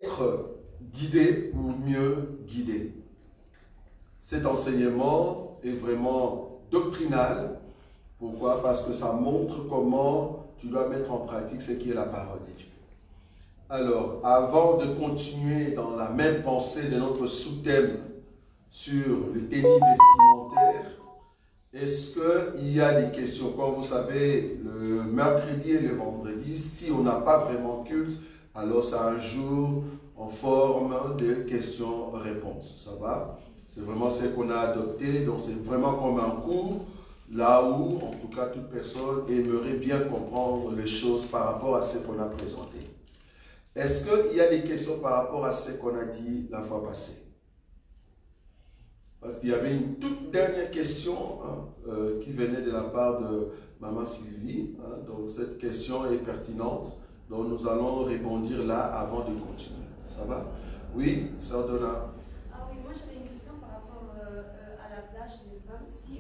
Être guidé pour mieux guider. Cet enseignement est vraiment doctrinal. Pourquoi? Parce que ça montre comment tu dois mettre en pratique ce qui est la parole de Dieu. Alors, avant de continuer dans la même pensée de notre sous-thème sur le tennis vestimentaire, est-ce qu'il y a des questions? Comme vous savez, le mercredi et le vendredi, si on n'a pas vraiment culte, alors c'est un jour en forme de questions-réponses. Ça va? C'est vraiment ce qu'on a adopté. Donc c'est vraiment comme un cours, là où, en tout cas, toute personne aimerait bien comprendre les choses par rapport à ce qu'on a présenté. Est-ce qu'il y a des questions par rapport à ce qu'on a dit la fois passée? Parce qu'il y avait une toute dernière question qui venait de la part de Maman Sylvie. Donc cette question est pertinente. Donc nous allons répondre là avant de continuer. Ça va? Oui, Sœur Donna. Ah oui, moi j'avais une question par rapport à la plage des femmes. Si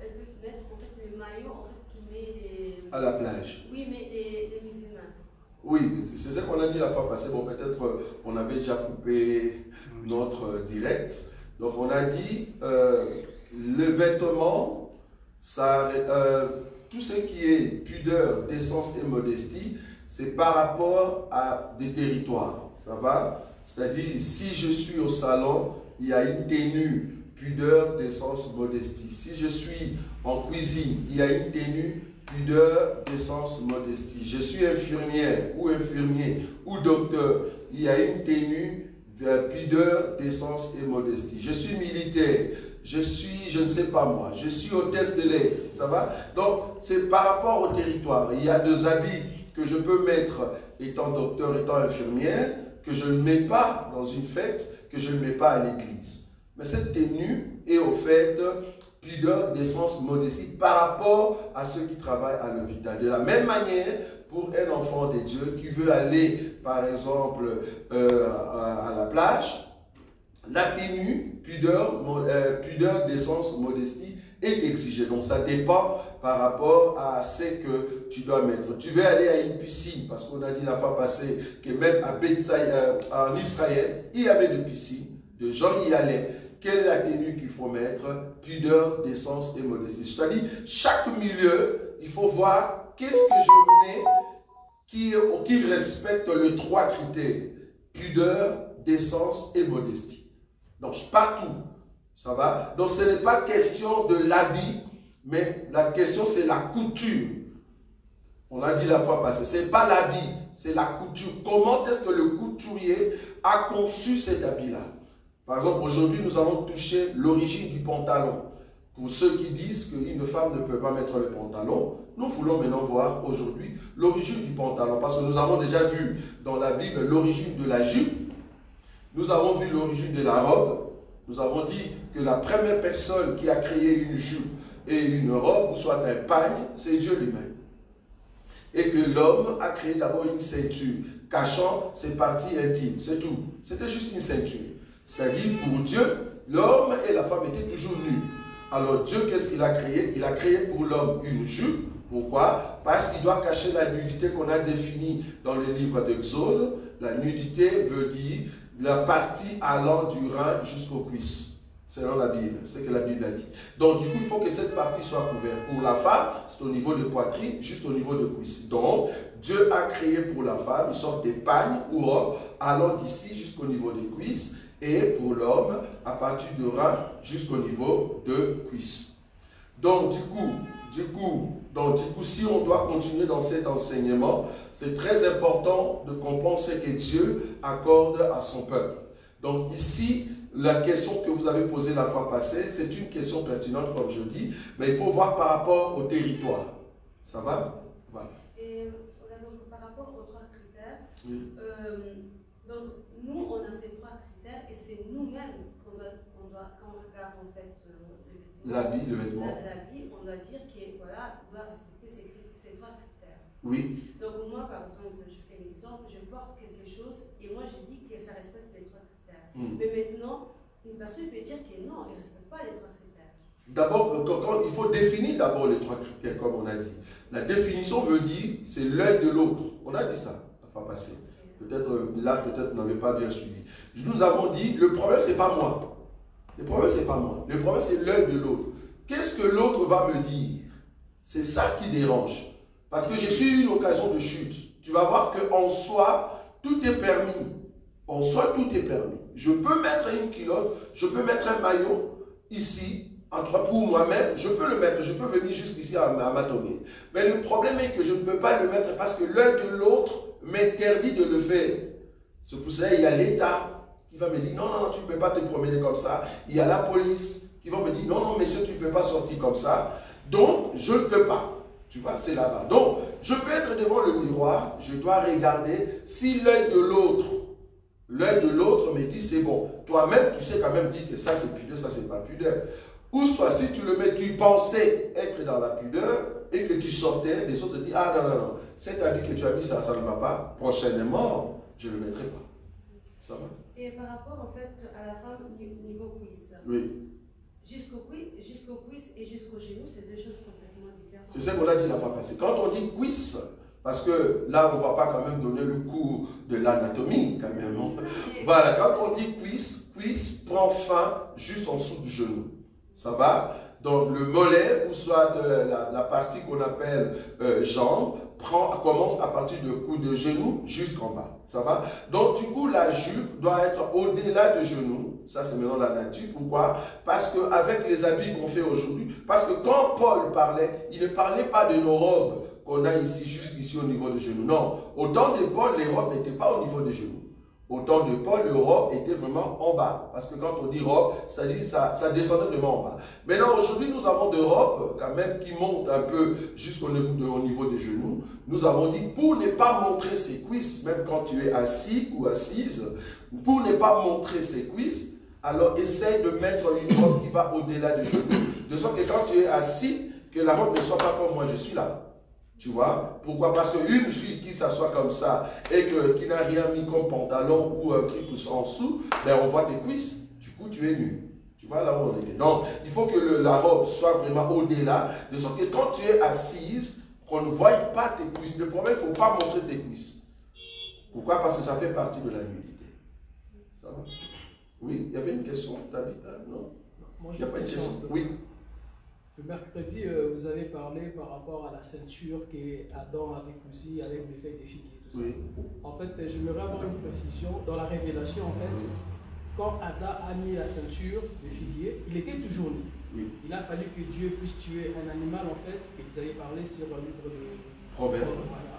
elles peuvent mettre en fait les maillots en fait, qui met les... À la plage. Oui, mais les musulmans. Oui, c'est ce qu'on a dit la fois passée. Bon, peut-être on avait déjà coupé notre direct. Donc on a dit le vêtement, ça, tout ce qui est pudeur, décence et modestie, c'est par rapport à des territoires. Ça va? C'est-à-dire, si je suis au salon, il y a une tenue pudeur, décence, modestie. Si je suis en cuisine, il y a une tenue pudeur, décence, modestie. Je suis infirmière ou infirmier ou docteur, il y a une tenue pudeur, décence et modestie. Je suis militaire, je suis, je ne sais pas moi, je suis hôtesse de l'air, ça va? Donc, c'est par rapport au territoire. Il y a deux habits que je peux mettre étant docteur, étant infirmière, que je ne mets pas dans une fête, que je ne mets pas à l'église. Mais cette tenue est au fait pudeur, décence, modestie par rapport à ceux qui travaillent à l'hôpital. De la même manière, pour un enfant de Dieu qui veut aller, par exemple, à la plage, la tenue, pudeur, décence, modestie est exigée. Donc ça dépend par rapport à ce que tu dois mettre. Tu veux aller à une piscine, parce qu'on a dit la fois passée que même à en Israël, il y avait des piscines, des gens y allaient. Quelle est la tenue qu'il faut mettre? Pudeur, décence et modestie. C'est-à-dire, chaque milieu, il faut voir qu'est-ce que je mets qui respecte les trois critères. Pudeur, décence et modestie. Donc, partout. Ça va? Donc, ce n'est pas question de l'habit, mais la question, c'est la couture. On l'a dit la fois passée. Ce n'est pas l'habit, c'est la couture. Comment est-ce que le couturier a conçu cet habit-là? Par exemple, aujourd'hui, nous allons toucher l'origine du pantalon. Pour ceux qui disent qu'une femme ne peut pas mettre le pantalon, nous voulons maintenant voir aujourd'hui l'origine du pantalon. Parce que nous avons déjà vu dans la Bible l'origine de la jupe. Nous avons vu l'origine de la robe. Nous avons dit que la première personne qui a créé une jupe et une robe, ou soit un pagne, c'est Dieu lui-même. Et que l'homme a créé d'abord une ceinture, cachant ses parties intimes. C'est tout. C'était juste une ceinture. C'est-à-dire, pour Dieu, l'homme et la femme étaient toujours nus. Alors Dieu, qu'est-ce qu'il a créé? Il a créé pour l'homme une jupe. Pourquoi? Parce qu'il doit cacher la nudité qu'on a définie dans le livre d'Exode. La nudité veut dire la partie allant du rein jusqu'aux cuisses. Selon la Bible, c'est ce que la Bible a dit. Donc du coup, il faut que cette partie soit couverte. Pour la femme, c'est au niveau de poitrine, juste au niveau de cuisse. Donc, Dieu a créé pour la femme une sorte de pagne ou robe allant d'ici jusqu'au niveau des cuisses. Et pour l'homme, à partir du rein jusqu'au niveau de cuisse. Donc du coup, si on doit continuer dans cet enseignement, c'est très important de comprendre ce que Dieu accorde à son peuple. Donc ici, la question que vous avez posée la fois passée, c'est une question pertinente, comme je dis, mais il faut voir par rapport au territoire. Ça va? Voilà. Et donc, par rapport aux trois critères, Oui. donc nous, on a ces trois critères et c'est nous-mêmes qu'on doit, quand on regarde en fait l'habit, le vêtement. L'habit, on doit dire qu'on voilà, doit respecter ces trois critères. Oui. Donc moi, par exemple, je fais l'exemple, je porte quelque chose et moi je dis que ça respecte les trois critères. Mais maintenant, une personne peut dire que non, il ne respecte pas les trois critères. D'abord, il faut définir d'abord les trois critères, comme on a dit. La définition veut dire c'est l'un de l'autre. On a dit ça la fois passée. Peut-être là, peut-être vous n'avez pas bien suivi. Nous avons dit, le problème, ce n'est pas moi. Le problème, ce n'est pas moi. Le problème, c'est l'œil de l'autre. Qu'est-ce que l'autre va me dire? C'est ça qui dérange. Parce que j'ai eu une occasion de chute. Tu vas voir qu'en soi, tout est permis. En soi, tout est permis. Je peux mettre une culotte, je peux mettre un maillot ici, pour moi-même, je peux le mettre, je peux venir jusqu'ici à m'attendre. Mais le problème est que je ne peux pas le mettre parce que l'œil de l'autre m'interdit de le faire. C'est pour ça qu'il y a l'État qui va me dire non, non, non, tu ne peux pas te promener comme ça. Il y a la police qui va me dire non, non, monsieur, tu ne peux pas sortir comme ça. Donc, je ne peux pas. Tu vois, c'est là-bas. Donc, je peux être devant le miroir, je dois regarder si l'œil de l'autre me dit c'est bon. Toi-même, tu sais quand même dire que ça c'est pudeur, ça c'est pas pudeur. Ou soit si tu le mets, tu pensais être dans la pudeur et que tu sortais, les autres te disent ah non, non, non, cet habit que tu as mis, ça ne va pas. Prochainement, je ne le mettrai pas. Ça va? Et par rapport en fait à la femme niveau cuisse. Oui. Jusqu'au cuisse et jusqu'au genou, c'est deux choses complètement différentes. C'est ce qu'on a dit la fois passée. Quand on dit cuisse, parce que là, on ne va pas quand même donner le cours de l'anatomie, quand même. Voilà, quand on dit cuisse, cuisse prend fin juste en dessous du genou. Ça va? Donc, le mollet, ou soit la partie qu'on appelle jambe, commence à partir du coup de genou jusqu'en bas. Ça va? Donc, du coup, la jupe doit être au-delà du genou. Ça, c'est maintenant la nature. Pourquoi? Parce qu'avec les habits qu'on fait aujourd'hui, parce que quand Paul parlait, il ne parlait pas de nos robes qu'on a ici, jusqu'ici au niveau des genoux. Non. Au temps de Paul, les robes n'étaient pas au niveau des genoux. Au temps de Paul, les robes étaient vraiment en bas. Parce que quand on dit robe, c'est-à-dire ça descendait vraiment en bas. Maintenant, aujourd'hui, nous avons des robes quand même qui montent un peu jusqu'au niveau des genoux. Nous avons dit, pour ne pas montrer ses cuisses, même quand tu es assis ou assise, pour ne pas montrer ses cuisses, alors essaye de mettre une robe qui va au-delà du genou. De sorte que quand tu es assis, que la robe ne soit pas comme moi je suis là. Tu vois? Pourquoi? Parce qu'une fille qui s'assoit comme ça et qui n'a rien mis comme pantalon ou un truc en dessous, ben on voit tes cuisses. Du coup, tu es nu. Tu vois là où on est. Donc, il faut que la robe soit vraiment au-delà, de sorte que quand tu es assise, qu'on ne voie pas tes cuisses. Le problème, il ne faut pas montrer tes cuisses. Pourquoi? Parce que ça fait partie de la nudité. Ça va? Oui, il y avait une question, Tabitha? Non? Moi, il n'y a pas une question. Oui. Le mercredi, vous avez parlé par rapport à la ceinture qu'Adam avait cousue avec les feuilles de figuier, tout ça. Oui. En fait, j'aimerais avoir une précision. Dans la révélation, en fait, quand Adam a mis la ceinture de figuier, il était toujours nu. Oui. Il a fallu que Dieu puisse tuer un animal, en fait, que vous avez parlé sur le livre de Proverbe. Voilà.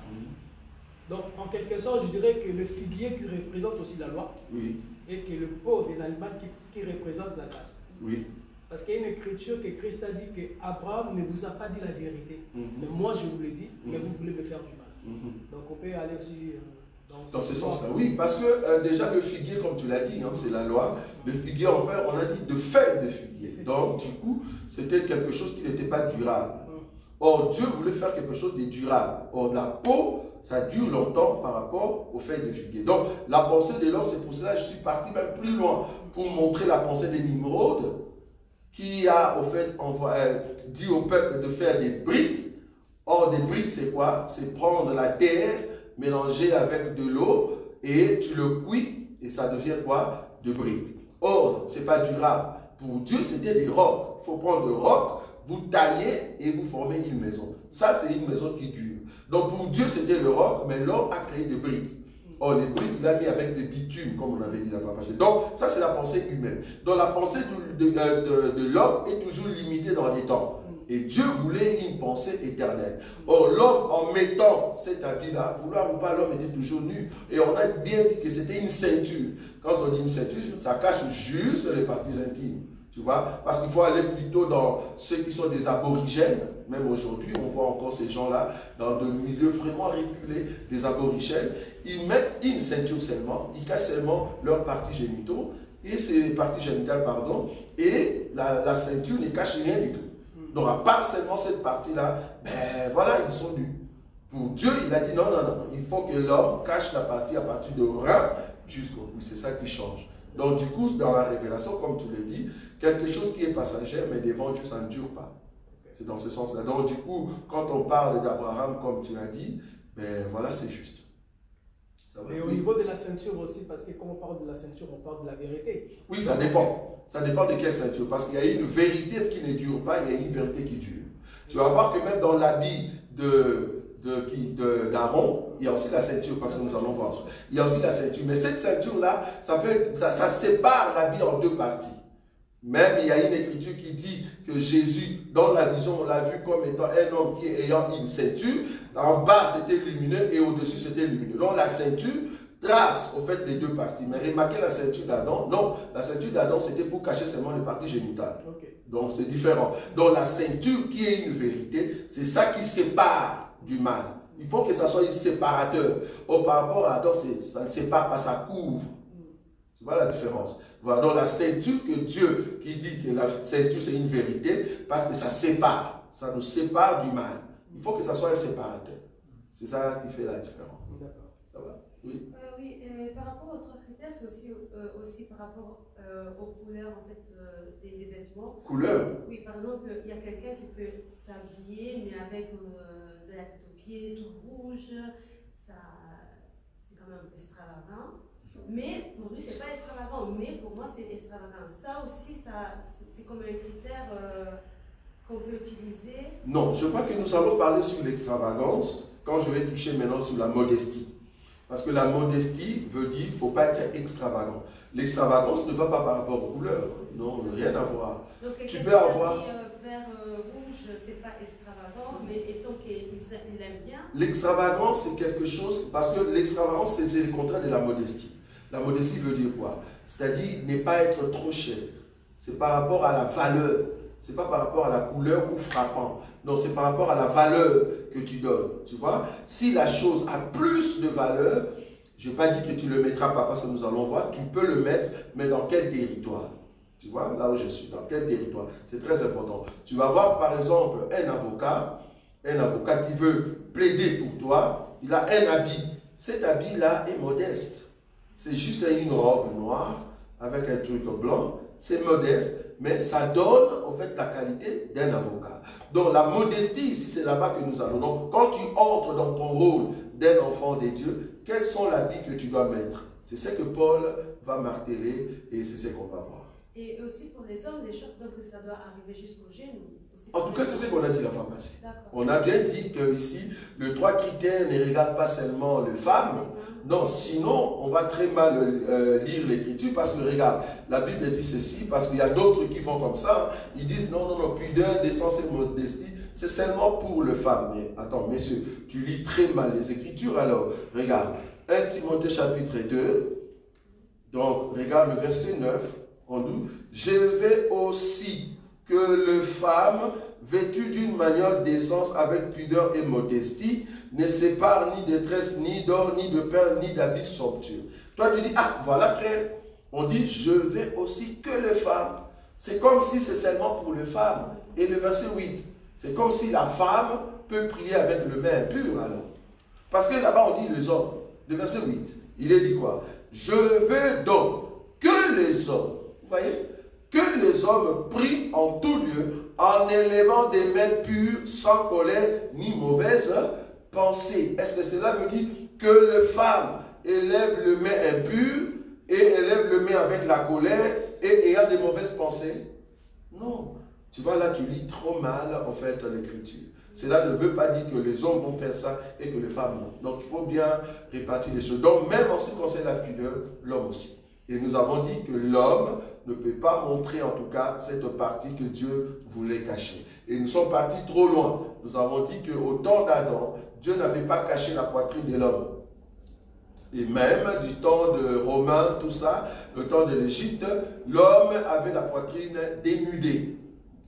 Donc, en quelque sorte, je dirais que le figuier qui représente aussi la loi, oui, et que le pot de l'animal qui représente la grâce. Oui. Parce qu'il y a une écriture que Christ a dit qu'Abraham ne vous a pas dit la vérité. Mais moi, je vous l'ai dit, mais vous voulez me faire du mal. Donc, on peut aller aussi dans ce sens-là. Oui, parce que déjà, le figuier, comme tu l'as dit, hein, c'est la loi. Le figuier, en fait, on a dit de feuilles de figuier. Donc, du coup, c'était quelque chose qui n'était pas durable. Or, Dieu voulait faire quelque chose de durable. Or, la peau, ça dure longtemps par rapport aux feuilles de figuier. Donc, la pensée de l'homme, c'est pour cela que je suis parti même plus loin pour montrer la pensée de Nimrod, qui a, au fait, dit au peuple de faire des briques. Or, des briques, c'est quoi? C'est prendre la terre, mélanger avec de l'eau, et tu le cuis, et ça devient quoi? De briques. Or, ce n'est pas durable. Pour Dieu, c'était des rocs. Il faut prendre des rocs, vous taillez et vous formez une maison. Ça, c'est une maison qui dure. Donc, pour Dieu, c'était le roc, mais l'homme a créé des briques. Or, les briques, il a mis avec des bitumes, comme on avait dit la fois passée. Donc, ça, c'est la pensée humaine. Donc, la pensée de l'homme est toujours limitée dans les temps. Et Dieu voulait une pensée éternelle. Or, l'homme, en mettant cet habit-là, vouloir ou pas, l'homme était toujours nu. Et on a bien dit que c'était une ceinture. Quand on dit une ceinture, ça cache juste les parties intimes. Tu vois, parce qu'il faut aller plutôt dans ceux qui sont des aborigènes. Même aujourd'hui, on voit encore ces gens-là dans de milieux vraiment reculés, des aborigènes. Ils mettent une ceinture seulement, ils cachent seulement leurs parties génitaux, et ces parties génitales, pardon, et la ceinture ne cache rien du tout. Donc, à part seulement cette partie-là, ben voilà, ils sont nus. Pour Dieu, il a dit non, non, non, il faut que l'homme cache la partie à partir de rein jusqu'au cou. C'est ça qui change. Donc, du coup, dans la révélation, comme tu le dis, quelque chose qui est passager, mais devant Dieu, ça ne dure pas. C'est dans ce sens-là. Donc, du coup, quand on parle d'Abraham, comme tu as dit, ben voilà, c'est juste. Et au niveau de la ceinture aussi, parce que quand on parle de la ceinture, on parle de la vérité. Oui, ça dépend. Ça dépend de quelle ceinture. Parce qu'il y a une vérité qui ne dure pas, il y a une vérité qui dure. Tu vas voir que même dans l'habit d'Aaron, il y a aussi la ceinture, parce que nous allons voir. Il y a aussi la ceinture. Mais cette ceinture-là, ça sépare l'habit en deux parties. Même il y a une écriture qui dit que Jésus, dans la vision, on l'a vu comme étant un homme qui ayant une ceinture. En bas, c'était lumineux et au-dessus, c'était lumineux. Donc la ceinture trace au fait les deux parties. Mais remarquez la ceinture d'Adam. Non, la ceinture d'Adam, c'était pour cacher seulement les parties génitales. Okay. Donc c'est différent. Donc la ceinture qui est une vérité, c'est ça qui sépare du mal. Il faut que ça soit un séparateur. Or, par rapport à Adam, ça ne sépare pas, ça couvre. Tu vois la différence? Voilà, donc la ceinture que Dieu, qui dit que la ceinture c'est une vérité, parce que ça sépare, ça nous sépare du mal. Il faut que ça soit un séparateur. C'est ça qui fait la différence. D'accord. Ça va? Oui. Oui, par rapport aux trois critères, c'est aussi par rapport aux couleurs en fait, des vêtements. Couleurs? Oui, par exemple, il y a quelqu'un qui peut s'habiller, mais avec de la tête aux pieds, tout rouge, c'est quand même un peu extravagant. Mais pour lui, c'est pas extravagant, mais pour moi, c'est extravagant. Ça aussi, c'est comme un critère qu'on peut utiliser. Non, je crois que nous allons parler sur l'extravagance quand je vais toucher maintenant sur la modestie. Parce que la modestie veut dire qu'il ne faut pas être extravagant. L'extravagance ne va pas par rapport aux couleurs. Non, rien à voir. Donc, tu peux avoir. Vert rouge, c'est pas extravagant, mais étant qu'il aime bien. L'extravagance, c'est quelque chose. Parce que l'extravagance, c'est le contraire de la modestie. La modestie veut dire quoi? C'est-à-dire ne pas être trop cher. C'est par rapport à la valeur. Ce n'est pas par rapport à la couleur ou frappant. Non, c'est par rapport à la valeur que tu donnes. Tu vois? Si la chose a plus de valeur, je n'ai pas dit que tu ne le mettras pas parce que nous allons voir. Tu peux le mettre, mais dans quel territoire? Tu vois? Là où je suis, dans quel territoire? C'est très important. Tu vas voir par exemple un avocat qui veut plaider pour toi. Il a un habit. Cet habit-là est modeste. C'est juste une robe noire avec un truc blanc. C'est modeste, mais ça donne en fait la qualité d'un avocat. Donc la modestie ici, c'est là-bas que nous allons. Donc quand tu entres dans ton rôle d'un enfant des dieux, quels sont les habits que tu dois mettre? C'est ce que Paul va marteler et c'est ce qu'on va voir. Et aussi pour les hommes, les shorts, donc ça doit arriver jusqu'aux genoux. En tout cas, c'est ce qu'on a dit la fois passée. On a bien dit que ici, les trois critères ne regardent pas seulement les femmes. Non, sinon, on va très mal lire l'écriture parce que, regarde, la Bible dit ceci, parce qu'il y a d'autres qui vont comme ça. Ils disent non, pudeur, décence et modestie, c'est seulement pour les femmes. Mais attends, messieurs, tu lis très mal les écritures alors. Regarde, 1 Timothée chapitre 2, donc regarde le verset 9, on dit, je vais aussi que les femmes, vêtues d'une manière décente avec pudeur et modestie, ne séparent ni de tresses, ni d'or, ni de perles, ni d'habits somptueux. Toi, tu dis, ah, voilà frère, on dit, je vais aussi que les femmes. C'est comme si c'est seulement pour les femmes. Et le verset 8, c'est comme si la femme peut prier avec le main impur alors. Parce que là-bas, on dit les hommes. Le verset 8, il est dit quoi? Je veux donc que les hommes, vous voyez, que les hommes prient en tout lieu en élevant des mains pures, sans colère ni mauvaise pensée. Est-ce que cela veut dire que les femmes élèvent les mains impures et élèvent les mains avec la colère et ayant des mauvaises pensées? Non. Tu vois, là, tu lis trop mal, en fait, l'écriture. Cela ne veut pas dire que les hommes vont faire ça et que les femmes non. Donc, il faut bien répartir les choses. Donc, même en ce qui concerne la pudeur, l'homme aussi. Et nous avons dit que l'homme ne peut pas montrer en tout cas cette partie que Dieu voulait cacher. Et nous sommes partis trop loin. Nous avons dit qu'au temps d'Adam, Dieu n'avait pas caché la poitrine de l'homme. Et même du temps de Romains, tout ça, le temps de l'Égypte, l'homme avait la poitrine dénudée.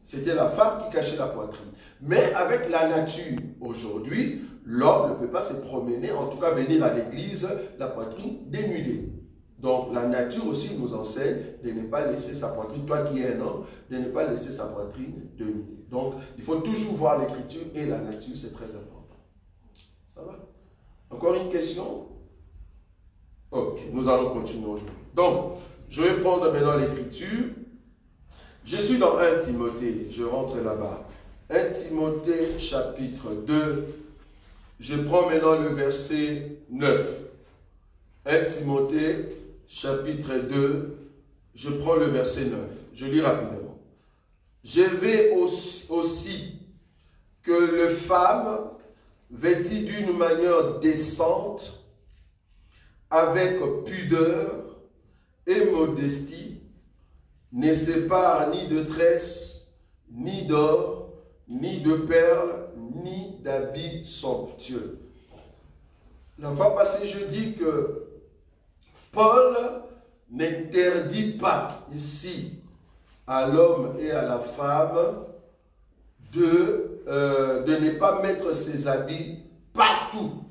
C'était la femme qui cachait la poitrine. Mais avec la nature aujourd'hui, l'homme ne peut pas se promener, en tout cas venir à l'église, la poitrine dénudée. Donc la nature aussi nous enseigne de ne pas laisser sa poitrine, toi qui es un homme, de ne pas laisser sa poitrine dénudée. Donc il faut toujours voir l'écriture et la nature, c'est très important. Ça va? Encore une question? Ok, nous allons continuer aujourd'hui. Donc, je vais prendre maintenant l'écriture. Je suis dans 1 Timothée, je rentre là-bas. 1 Timothée chapitre 2, je prends maintenant le verset 9. 1 Timothée, chapitre 2, je prends le verset 9. Je lis rapidement. Je vais aussi que les femmes, vêtues d'une manière décente, avec pudeur et modestie, ne séparent ni de tresses, ni d'or, ni de perles, ni d'habits somptueux. La fois passée, je dis que Paul n'interdit pas ici à l'homme et à la femme de ne pas mettre ses habits partout.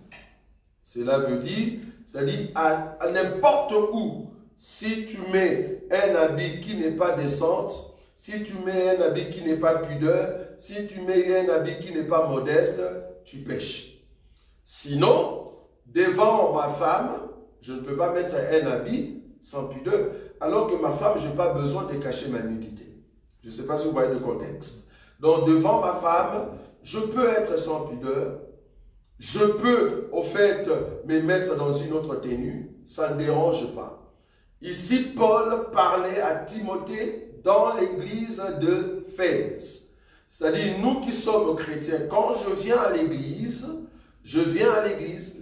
Cela veut dire, c'est-à-dire à n'importe où, si tu mets un habit qui n'est pas décent, si tu mets un habit qui n'est pas pudeur, si tu mets un habit qui n'est pas modeste, tu pêches. Sinon, devant ma femme, je ne peux pas mettre un habit sans pudeur, alors que ma femme, je n'ai pas besoin de cacher ma nudité. Je ne sais pas si vous voyez le contexte. Donc, devant ma femme, je peux être sans pudeur. Je peux, au fait, me mettre dans une autre tenue. Ça ne dérange pas. Ici, Paul parlait à Timothée dans l'église de Éphèse. C'est-à-dire, nous qui sommes chrétiens, quand je viens à l'église,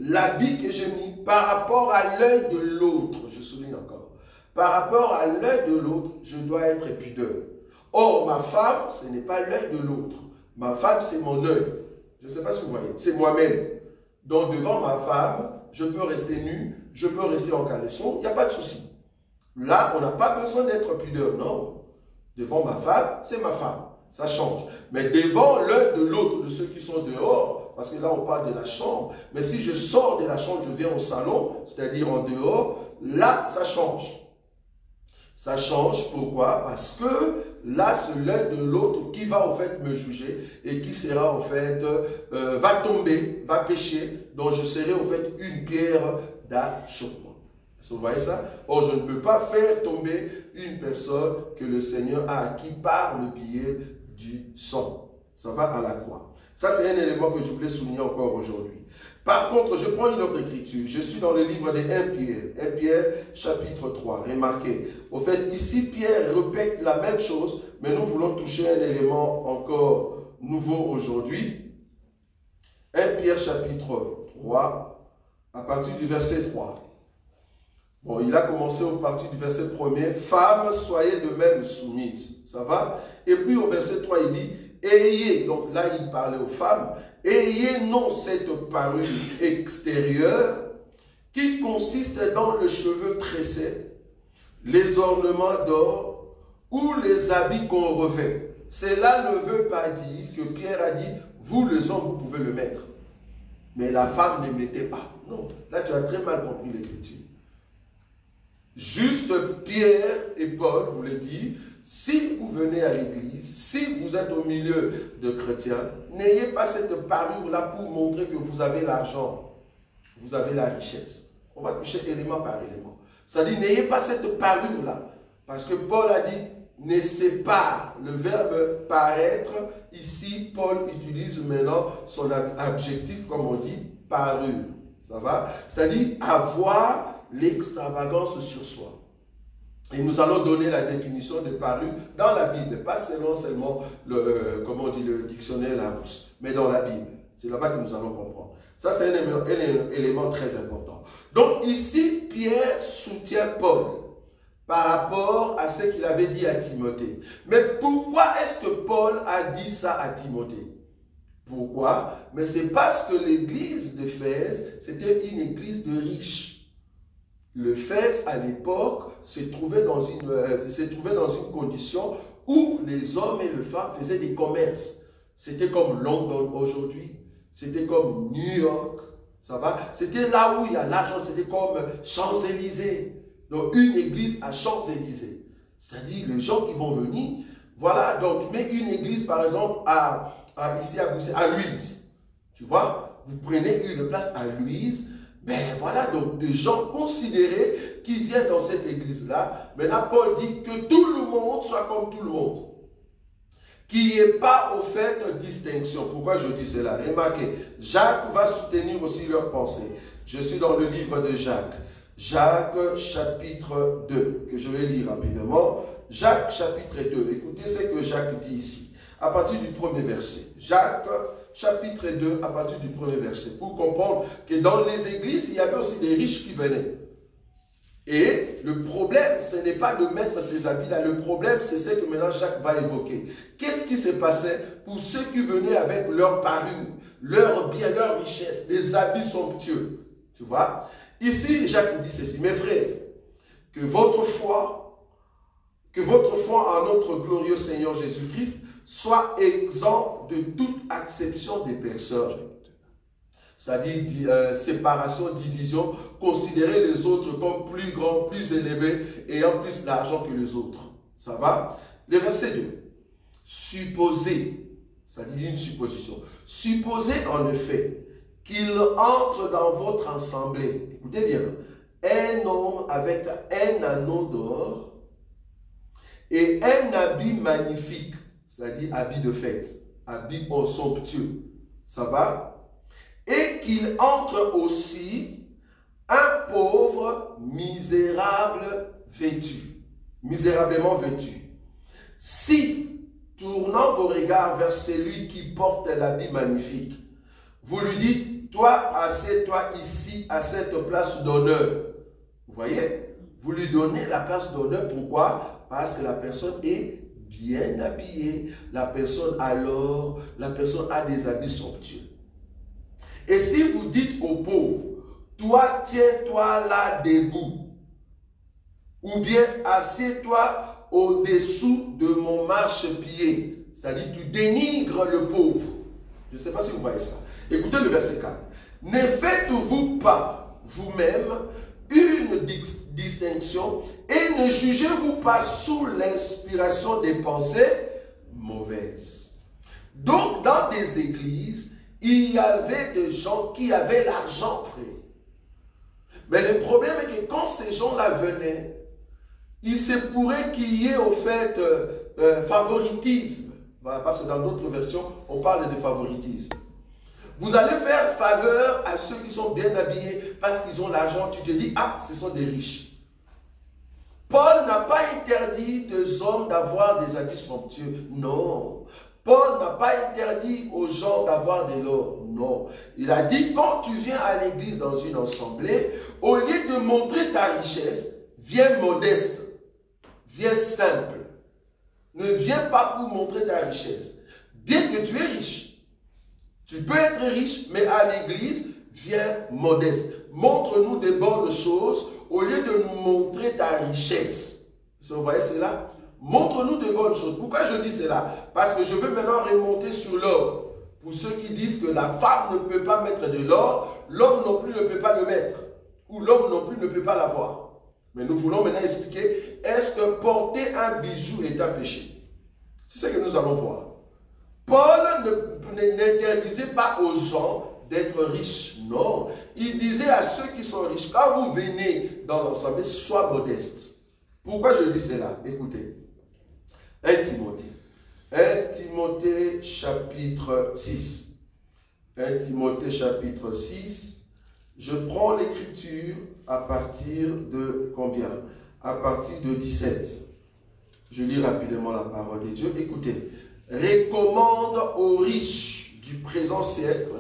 l'habit que j'ai mis par rapport à l'œil de l'autre, je souligne encore, par rapport à l'œil de l'autre, je dois être pudeur. Or, ma femme, ce n'est pas l'œil de l'autre. Ma femme, c'est mon œil. Je ne sais pas si vous voyez, c'est moi-même. Donc, devant ma femme, je peux rester nu, je peux rester en caleçon, il n'y a pas de souci. Là, on n'a pas besoin d'être pudeur, non. Devant ma femme, c'est ma femme. Ça change. Mais devant l'œil de l'autre, de ceux qui sont dehors, parce que là, on parle de la chambre, mais si je sors de la chambre, je viens au salon, c'est-à-dire en dehors, là, ça change. Ça change, pourquoi? Parce que là, c'est l'œil de l'autre qui va au fait me juger et qui sera au fait, va tomber, va pécher, donc je serai au fait une pierre d'achoppement. Vous voyez ça? Or, je ne peux pas faire tomber une personne que le Seigneur a acquis par le biais du sang. Ça va à la croix. Ça, c'est un élément que je voulais souligner encore aujourd'hui. Par contre, je prends une autre écriture. Je suis dans le livre de 1 Pierre. 1 Pierre, chapitre 3. Remarquez. Au fait, ici, Pierre répète la même chose, mais nous voulons toucher un élément encore nouveau aujourd'hui. 1 Pierre, chapitre 3, à partir du verset 3. Bon, il a commencé au partir du verset 1er. Femmes, soyez de même soumises. Ça va? Et puis au verset 3, il dit, ayez, donc là il parlait aux femmes, ayez non cette parure extérieure qui consiste dans le cheveu tressé, les ornements d'or ou les habits qu'on revêt. Cela ne veut pas dire que Pierre a dit, vous les hommes, vous pouvez le mettre. Mais la femme ne mettez pas. Non, là tu as très mal compris l'écriture. Juste Pierre et Paul voulaient dire, si vous venez à l'église, si vous êtes au milieu de chrétiens, n'ayez pas cette parure-là pour montrer que vous avez l'argent, vous avez la richesse. On va toucher élément par élément. C'est-à-dire, n'ayez pas cette parure-là. Parce que Paul a dit, ne sépare. Le verbe paraître, ici, Paul utilise maintenant son adjectif, comme on dit, parure. Ça va? C'est-à-dire, avoir l'extravagance sur soi. Et nous allons donner la définition de parure dans la Bible, pas seulement le, comment on dit, le dictionnaire Larousse, mais dans la Bible. C'est là-bas que nous allons comprendre. Ça, c'est un élément très important. Donc ici, Pierre soutient Paul par rapport à ce qu'il avait dit à Timothée. Mais pourquoi est-ce que Paul a dit ça à Timothée? Pourquoi? Mais c'est parce que l'église d'Éphèse, c'était une église de riches. L'Éphèse, à l'époque, se trouvait dans une condition où les hommes et les femmes faisaient des commerces. C'était comme London aujourd'hui, c'était comme New York, ça va? C'était là où il y a l'argent, c'était comme Champs-Élysées. Donc une église à Champs-Élysées. C'est-à-dire les gens qui vont venir, voilà, donc tu mets une église par exemple ici à Bruxelles, à Louise. Tu vois? Vous prenez une place à Louise. Ben voilà, donc des gens considérés qui viennent dans cette église-là. Maintenant, Paul dit que tout le monde soit comme tout le monde. Qu'il n'y ait pas, au fait, distinction. Pourquoi je dis cela? Remarquez, Jacques va soutenir aussi leur pensée. Je suis dans le livre de Jacques. Jacques chapitre 2, que je vais lire rapidement. Jacques chapitre 2, écoutez ce que Jacques dit ici, à partir du premier verset. Jacques chapitre 2, à partir du premier verset, pour comprendre que dans les églises, il y avait aussi des riches qui venaient. Et le problème, ce n'est pas de mettre ces habits-là. Le problème, c'est ce que maintenant Jacques va évoquer. Qu'est-ce qui se passait pour ceux qui venaient avec leur parure, leur bien, leur richesse, des habits somptueux? Tu vois? Ici, Jacques dit ceci. Mes frères, que votre foi en notre glorieux Seigneur Jésus-Christ soit exempt de toute acception des personnes. C'est-à-dire séparation, division, considérer les autres comme plus grands, plus élevés, ayant plus d'argent que les autres. Ça va? Le verset 2. Supposez, c'est-à-dire une supposition, supposez en effet qu'il entre dans votre assemblée, écoutez bien, un homme avec un anneau d'or et un habit magnifique, c'est-à-dire habit de fête, habit somptueux. Ça va? Et qu'il entre aussi un pauvre misérable vêtu, misérablement vêtu. Si, tournant vos regards vers celui qui porte l'habit magnifique, vous lui dites, toi, assieds-toi ici à cette place d'honneur. Vous voyez? Vous lui donnez la place d'honneur. Pourquoi? Parce que la personne est bien habillée, la personne a l'or, la personne a des habits somptueux. Et si vous dites aux pauvres, toi, tiens-toi là debout, ou bien assieds-toi au-dessous de mon marchepied, c'est-à-dire tu dénigres le pauvre. Je ne sais pas si vous voyez ça. Écoutez le verset 4. Ne faites-vous pas vous-même une distinction et ne jugez-vous pas sous l'inspiration des pensées mauvaises. Donc, dans des églises, il y avait des gens qui avaient l'argent, frère. Mais le problème est que quand ces gens-là venaient, il se pourrait qu'il y ait au fait favoritisme. Voilà, parce que dans d'autres versions, on parle de favoritisme. Vous allez faire faveur à ceux qui sont bien habillés parce qu'ils ont l'argent. Tu te dis, ah, ce sont des riches. Paul n'a pas interdit aux hommes d'avoir des habits somptueux. Non. Paul n'a pas interdit aux gens d'avoir de l'or. Non. Il a dit, quand tu viens à l'église dans une assemblée, au lieu de montrer ta richesse, viens modeste. Viens simple. Ne viens pas pour montrer ta richesse. Bien que tu es riche. Tu peux être riche, mais à l'église, viens modeste. Montre-nous des bonnes choses au lieu de nous montrer ta richesse. Vous voyez cela? Montre-nous de bonnes choses. Pourquoi je dis cela? Parce que je veux maintenant remonter sur l'or. Pour ceux qui disent que la femme ne peut pas mettre de l'or, l'homme non plus ne peut pas le mettre. Ou l'homme non plus ne peut pas l'avoir. Mais nous voulons maintenant expliquer, est-ce que porter un bijou est un péché? C'est ce que nous allons voir. Paul n'interdisait pas aux gens d'être riches. Non. Il disait à ceux qui sont riches, quand vous venez dans l'ensemble, sois modeste. Pourquoi je dis cela? Écoutez. 1 Timothée. 1 Timothée chapitre 6. 1 Timothée chapitre 6. Je prends l'écriture à partir de combien? À partir de 17. Je lis rapidement la parole de Dieu. Écoutez. Recommande aux riches du présent siècle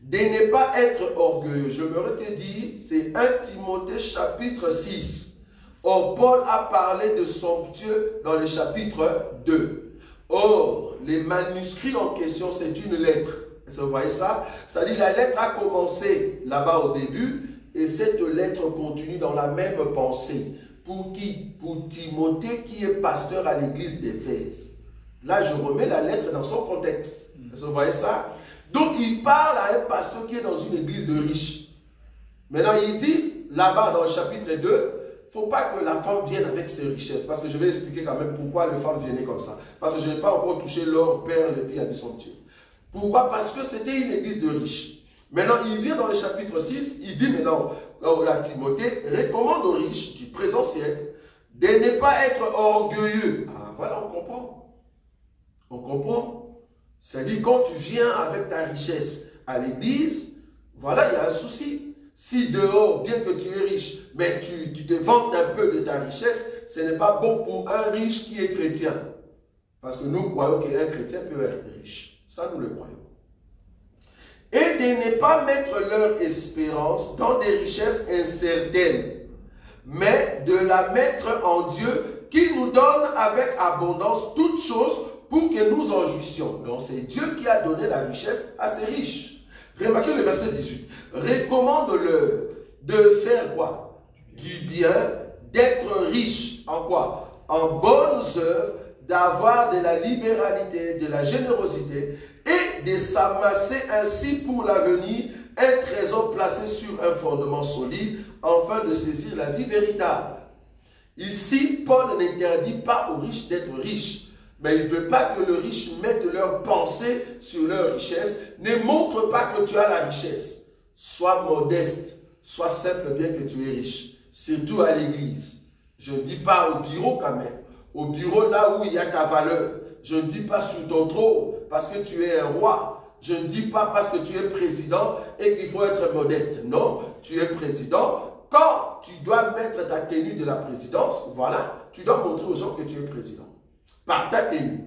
de ne pas être orgueilleux. Je me retiens dire, c'est 1 Timothée chapitre 6. Or, Paul a parlé de somptueux dans le chapitre 2. Or, les manuscrits en question, c'est une lettre. Vous voyez ça? C'est-à-dire la lettre a commencé là-bas au début et cette lettre continue dans la même pensée. Pour qui? Pour Timothée qui est pasteur à l'église d'Éphèse. Là, je remets la lettre dans son contexte. Vous voyez ça? Donc, il parle à un pasteur qui est dans une église de riches. Maintenant, il dit, là-bas, dans le chapitre 2, il ne faut pas que la femme vienne avec ses richesses. Parce que je vais expliquer quand même pourquoi les femmes venaient comme ça. Parce que je n'ai pas encore touché l'or, perles et puis habits somptueux. Pourquoi? Parce que c'était une église de riches. Maintenant, il vient dans le chapitre 6, il dit maintenant à Timothée, recommande aux riches du présent siècle de ne pas être orgueilleux. Ah, voilà, on comprend. On comprend? C'est-à-dire, quand tu viens avec ta richesse à l'église, voilà, il y a un souci. Si dehors, bien que tu es riche, mais tu te vantes un peu de ta richesse, ce n'est pas bon pour un riche qui est chrétien. Parce que nous croyons qu'un chrétien peut être riche. Ça, nous le croyons. Et de ne pas mettre leur espérance dans des richesses incertaines, mais de la mettre en Dieu qui nous donne avec abondance toutes choses pour que nous en jouissions. Donc c'est Dieu qui a donné la richesse à ces riches. Remarquez le verset 18. Recommande-leur de faire quoi? Du bien, d'être riche en quoi? En bonnes œuvres, d'avoir de la libéralité, de la générosité et de s'amasser ainsi pour l'avenir un trésor placé sur un fondement solide afin de saisir la vie véritable. Ici, Paul n'interdit pas aux riches d'être riches, mais il ne veut pas que le riche mette leur pensée sur leur richesse. Ne montre pas que tu as la richesse. Sois modeste, sois simple bien que tu es riche, surtout à l'église. Je ne dis pas au bureau quand même. Au bureau, là où il y a ta valeur. Je ne dis pas sur ton trône parce que tu es un roi. Je ne dis pas parce que tu es président et qu'il faut être modeste. Non, tu es président. Quand tu dois mettre ta tenue de la présidence, voilà, tu dois montrer aux gens que tu es président. Par ta tenue.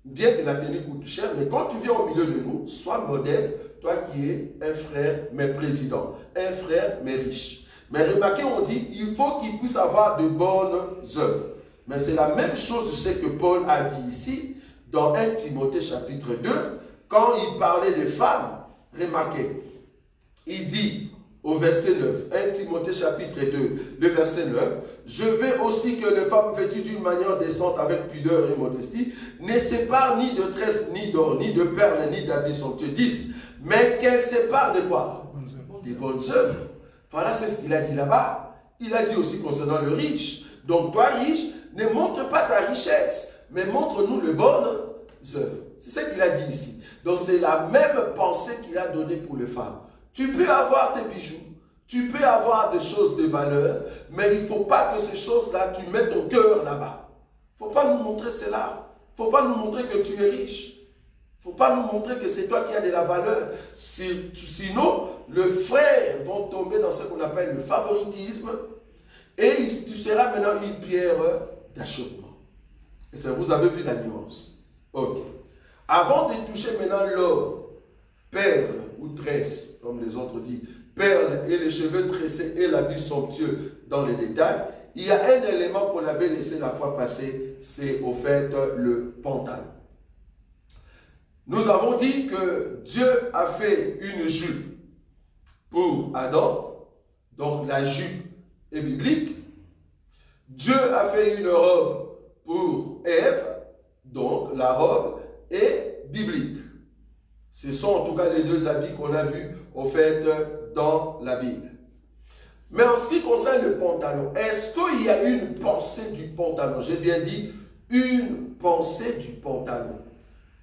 Bien que la tenue coûte cher, mais quand tu viens au milieu de nous, sois modeste, toi qui es un frère, mais président. Un frère, mais riche. Mais remarquez, on dit, il faut qu'il puisse avoir de bonnes œuvres. Mais c'est la même chose de ce que Paul a dit ici, dans 1 Timothée chapitre 2, quand il parlait des femmes. Remarquez, il dit au verset 9, 1 Timothée chapitre 2, le verset 9, « Je veux aussi que les femmes vêtues d'une manière décente avec pudeur et modestie ne séparent ni de tresses, ni d'or, ni de perles, ni d'habits somptueux, disent, mais qu'elles séparent de quoi? Des bonnes œuvres. » Voilà, c'est ce qu'il a dit là-bas. Il a dit aussi concernant le riche. Donc toi, riche, ne montre pas ta richesse, mais montre-nous les bonnes œuvres. C'est ce qu'il a dit ici. Donc c'est la même pensée qu'il a donnée pour les femmes. Tu peux avoir tes bijoux, tu peux avoir des choses de valeur, mais il ne faut pas que ces choses-là, tu mettes ton cœur là-bas. Il ne faut pas nous montrer cela. Il ne faut pas nous montrer que tu es riche. Il ne faut pas nous montrer que c'est toi qui as de la valeur. Sinon, les frères vont tomber dans ce qu'on appelle le favoritisme et tu seras maintenant une pierre d'achoppement. Et ça, vous avez vu la nuance. Ok. Avant de toucher maintenant l'or, perles ou tresses, comme les autres disent, perles et les cheveux tressés et l'habit somptueux dans les détails, il y a un élément qu'on avait laissé la fois passée, c'est au fait le pantalon. Nous avons dit que Dieu a fait une jupe pour Adam, donc la jupe est biblique. Dieu a fait une robe pour Ève, donc la robe est biblique. Ce sont en tout cas les deux habits qu'on a vus au fait dans la Bible. Mais en ce qui concerne le pantalon, est-ce qu'il y a une pensée du pantalon? J'ai bien dit une pensée du pantalon.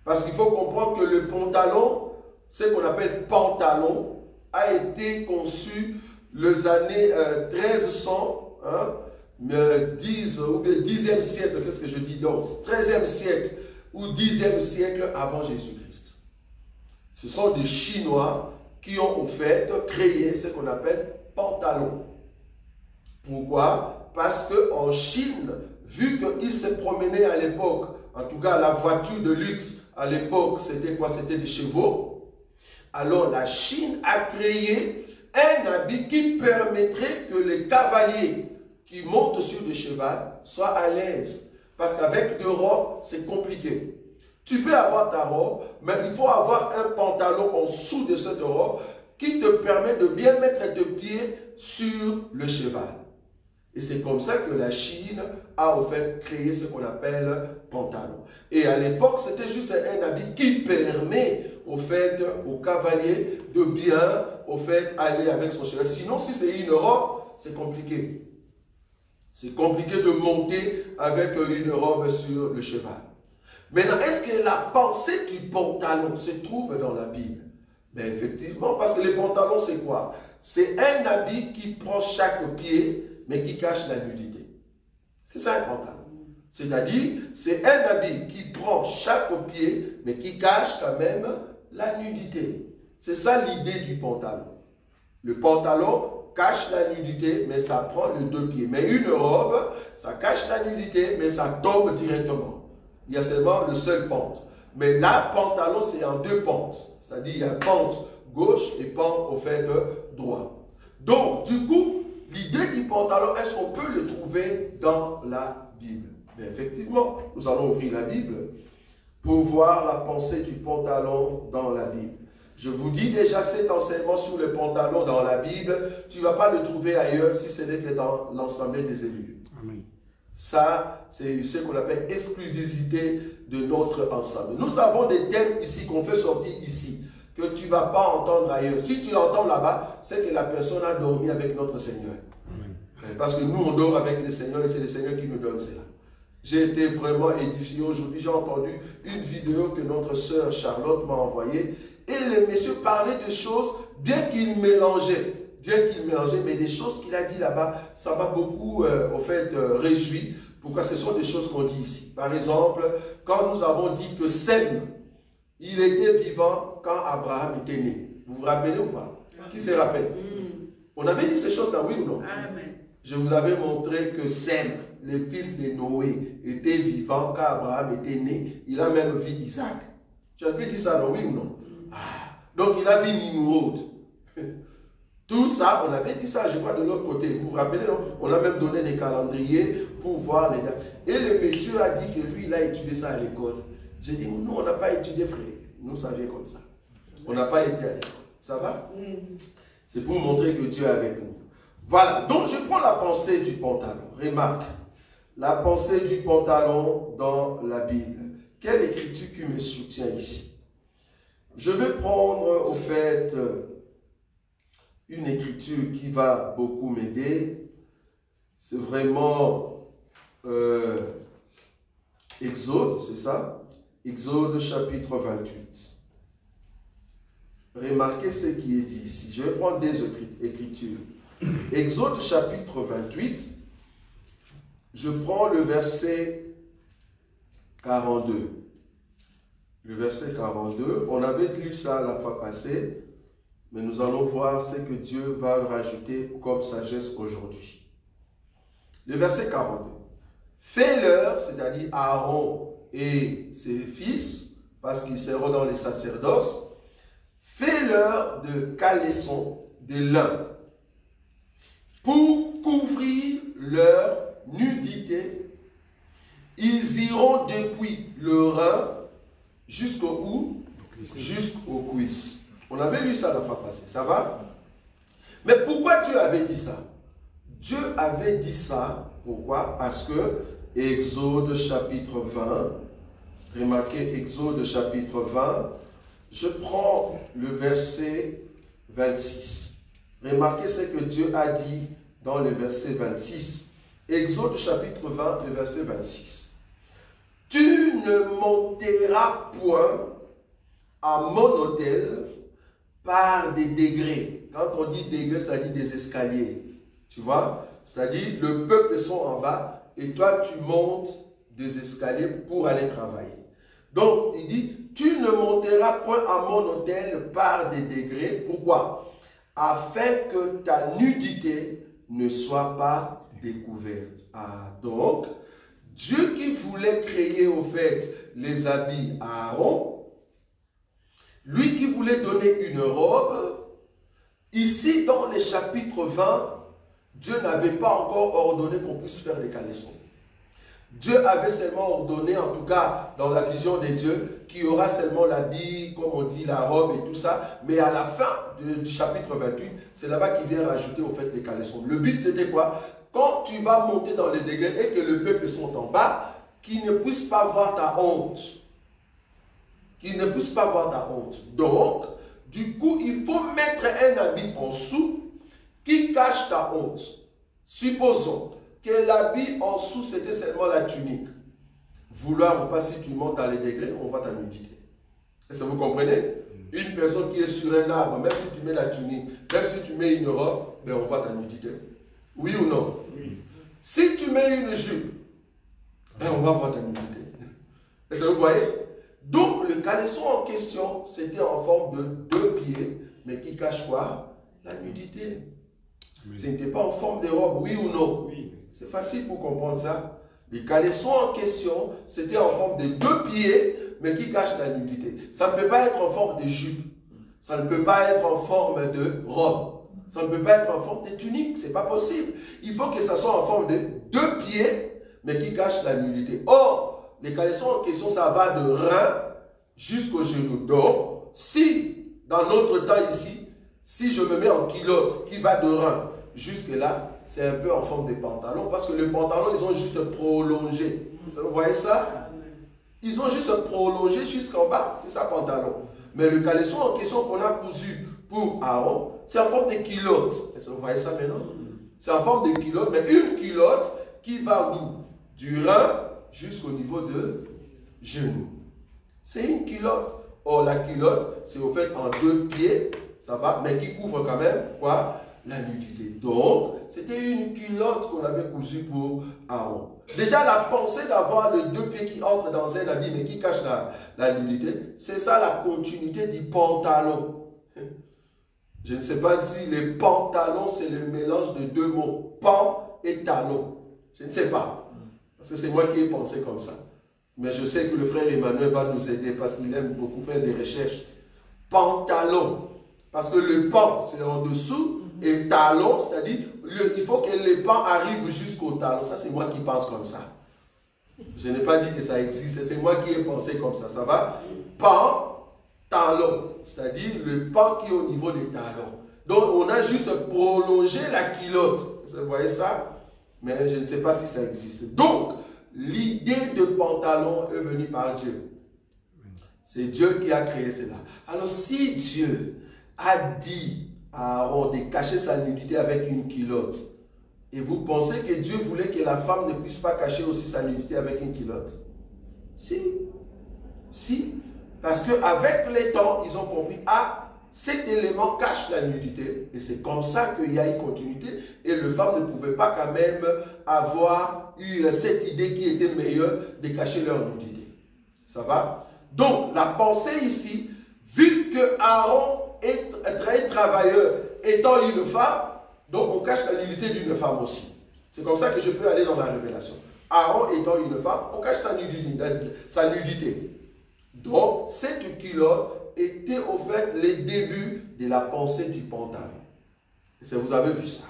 Parce qu'il faut comprendre que le pantalon, ce qu'on appelle pantalon, a été conçu les années 1300, hein, 10 ou 10e siècle, qu'est-ce que je dis donc? 13e siècle ou 10e siècle avant Jésus-Christ. Ce sont des Chinois qui ont au fait créé ce qu'on appelle pantalon. Pourquoi? Parce qu'en Chine, vu qu'ils se promenaient à l'époque, en tout cas la voiture de luxe à l'époque, c'était quoi? C'était des chevaux. Alors la Chine a créé un habit qui permettrait que les cavaliers qui montent sur des chevaux soient à l'aise. Parce qu'avec deux robes, c'est compliqué. Tu peux avoir ta robe, mais il faut avoir un pantalon en dessous de cette robe qui te permet de bien mettre tes pieds sur le cheval. Et c'est comme ça que la Chine a au fait créé ce qu'on appelle pantalon. Et à l'époque, c'était juste un habit qui permet au fait au cavalier de bien au fait aller avec son cheval. Sinon, si c'est une robe, c'est compliqué. C'est compliqué de monter avec une robe sur le cheval. Maintenant, est-ce que la pensée du pantalon se trouve dans la Bible? Ben effectivement, parce que les pantalons, c'est quoi? C'est un habit qui prend chaque pied, mais qui cache la nudité. C'est ça un pantalon. C'est-à-dire, c'est un habit qui prend chaque pied, mais qui cache quand même la nudité. C'est ça l'idée du pantalon. Le pantalon cache la nudité, mais ça prend les 2 pieds. Mais une robe, ça cache la nudité, mais ça tombe directement. Il y a seulement le seul pente. Mais là, pantalon, c'est en 2 pentes. C'est-à-dire, il y a pente gauche et pente, au fait, droit. Donc, du coup, l'idée du pantalon, est-ce qu'on peut le trouver dans la Bible? Mais effectivement, nous allons ouvrir la Bible pour voir la pensée du pantalon dans la Bible. Je vous dis déjà, cet enseignement sur le pantalon dans la Bible, tu ne vas pas le trouver ailleurs si ce n'est que dans l'Assemblée des élus. Amen. Ça, c'est ce qu'on appelle exclusivité de notre ensemble. Nous avons des thèmes ici qu'on fait sortir ici, que tu ne vas pas entendre ailleurs. Si tu l'entends là-bas, c'est que la personne a dormi avec notre Seigneur. Amen. Parce que nous, on dort avec le Seigneur et c'est le Seigneur qui nous donne cela. J'ai été vraiment édifié aujourd'hui. J'ai entendu une vidéo que notre sœur Charlotte m'a envoyée. Et le monsieur parlait de choses, bien qu'il mélangeait, mais des choses qu'il a dit là-bas, ça m'a beaucoup, au fait, réjoui. Pourquoi? Ce sont des choses qu'on dit ici. Par exemple, quand nous avons dit que Sem, il était vivant quand Abraham était né. Vous vous rappelez ou pas? Qui se rappelle? On avait dit ces choses-là, oui ou non? Amen. Je vous avais montré que Sem, le fils de Noé, était vivant quand Abraham était né. Il a même vu Isaac. Tu avais dit ça, non? Oui ou non? Donc il a vu Nimrod. Tout ça, on avait dit ça, je crois, de l'autre côté. Vous vous rappelez, non? On a même donné des calendriers pour voir les dates. Et le monsieur a dit que lui, il a étudié ça à l'école. J'ai dit, nous, on n'a pas étudié, frère. Nous, ça vient comme ça. On n'a pas été à l'école. Ça va? C'est pour montrer que Dieu est avec nous. Voilà. Donc, je prends la pensée du pantalon. Remarque. La pensée du pantalon dans la Bible. Quelle écriture qui me soutient ici? Je vais prendre, au fait, une écriture qui va beaucoup m'aider. C'est vraiment Exode, c'est ça? Exode chapitre 28. Remarquez ce qui est dit ici. Je vais prendre des écritures. Exode chapitre 28. Je prends le verset 42. Le verset 42, on avait lu ça la fois passée, mais nous allons voir ce que Dieu va rajouter comme sagesse aujourd'hui. Le verset 42. Fais-leur, c'est-à-dire Aaron et ses fils, parce qu'ils seront dans les sacerdoces, fais-leur de caleçons de lin pour couvrir leur nudité. Ils iront depuis le rein jusqu'au où? Jusqu'aux cuisses. On avait lu ça la fois passée, ça va? Mais pourquoi Dieu avait dit ça? Dieu avait dit ça, pourquoi? Parce que Exode chapitre 20, remarquez Exode chapitre 20, je prends le verset 26. Remarquez ce que Dieu a dit dans le verset 26. Exode chapitre 20, le verset 26. Tu ne monteras point à mon autel par des degrés. Quand on dit degrés, ça dit des escaliers. Tu vois? C'est-à-dire, le peuple sont en bas et toi, tu montes des escaliers pour aller travailler. Donc, il dit, tu ne monteras point à mon autel par des degrés. Pourquoi? Afin que ta nudité ne soit pas découverte. Ah, donc, Dieu qui voulait créer au fait les habits à Aaron, lui qui voulait donner une robe, ici dans le chapitre 20, Dieu n'avait pas encore ordonné qu'on puisse faire des caleçons. Dieu avait seulement ordonné, en tout cas dans la vision de Dieu, qu'il y aura seulement l'habit, comme on dit, la robe et tout ça. Mais à la fin du chapitre 28, c'est là-bas qu'il vient rajouter au fait les caleçons. Le but c'était quoi? Quand tu vas monter dans les degrés et que le peuple sont en bas, qu'ils ne puissent pas voir ta honte. Qu'ils ne puissent pas voir ta honte. Donc, du coup, il faut mettre un habit en dessous qui cache ta honte. Supposons que l'habit en dessous, c'était seulement la tunique. Vouloir ou pas, si tu montes dans les degrés, on voit ta nudité. Est-ce que vous comprenez? Une personne qui est sur un arbre, même si tu mets la tunique, même si tu mets une robe, ben on voit ta nudité. Oui ou non? Oui. Si tu mets une jupe, ben on va voir ta nudité. Est-ce que vous voyez? Donc le caleçon en question, c'était en forme de 2 pieds, mais qui cache quoi? la nudité. Ce n'était pas en forme de robe, oui ou non? Oui. C'est facile pour comprendre ça. Les caleçons en question, c'était en forme de 2 pieds, mais qui cachent la nudité. Ça ne peut pas être en forme de jupe. Ça ne peut pas être en forme de robe. Ça ne peut pas être en forme de tunique. Ce n'est pas possible. Il faut que ça soit en forme de 2 pieds, mais qui cachent la nudité. Or, les caleçons en question, ça va de rein jusqu'au genou. Donc, si, dans notre temps ici, si je me mets en culotte qui va de rein jusque là, c'est un peu en forme de pantalon, parce que le pantalon, ils ont juste prolongé. Vous voyez ça? Ils ont juste prolongé jusqu'en bas, c'est ça pantalon. Mais le caleçon en question qu'on a cousu pour Aaron, c'est en forme de culotte. Vous voyez ça maintenant? C'est en forme de culotte, mais une culotte qui va d'où? Du rein jusqu'au niveau de genou. C'est une culotte. Or, la culotte, c'est au fait en 2 pieds, ça va, mais qui couvre quand même, quoi? La nudité. Donc, c'était une culotte qu'on avait cousue pour Aaron. Déjà, la pensée d'avoir les 2 pieds qui entrent dans un habit, mais qui cachent la nudité, c'est ça la continuité du pantalon. Je ne sais pas si les pantalons, c'est le mélange de 2 mots, pan et talon. Je ne sais pas. Parce que c'est moi qui ai pensé comme ça. Mais je sais que le frère Emmanuel va nous aider parce qu'il aime beaucoup faire des recherches. Pantalon. Parce que le pan, c'est en dessous. Et talon, c'est-à-dire, il faut que les pans arrivent jusqu'au talon. Ça, c'est moi qui pense comme ça. Je n'ai pas dit que ça existe. C'est moi qui ai pensé comme ça. Ça va? Pan, talon. C'est-à-dire, le pan qui est au niveau des talons. Donc, on a juste prolongé la culotte. Vous voyez ça? Mais je ne sais pas si ça existe. Donc, l'idée de pantalon est venue par Dieu. C'est Dieu qui a créé cela. Alors, si Dieu a dit à Aaron de cacher sa nudité avec une culotte, et vous pensez que Dieu voulait que la femme ne puisse pas cacher aussi sa nudité avec une culotte? Si. Si. Parce qu'avec les temps, ils ont compris, ah, cet élément cache la nudité. Et c'est comme ça qu'il y a une continuité. Et les femmes ne pouvaient pas quand même avoir eu cette idée qui était meilleure de cacher leur nudité. Ça va? Donc, la pensée ici, vu que Aaron est très travailleur étant une femme, donc on cache la nudité d'une femme aussi. C'est comme ça que je peux aller dans la révélation. Aaron étant une femme, on cache sa nudité. Donc, cette culotte était au fait les débuts de la pensée du pantalon. Et vous avez vu ça.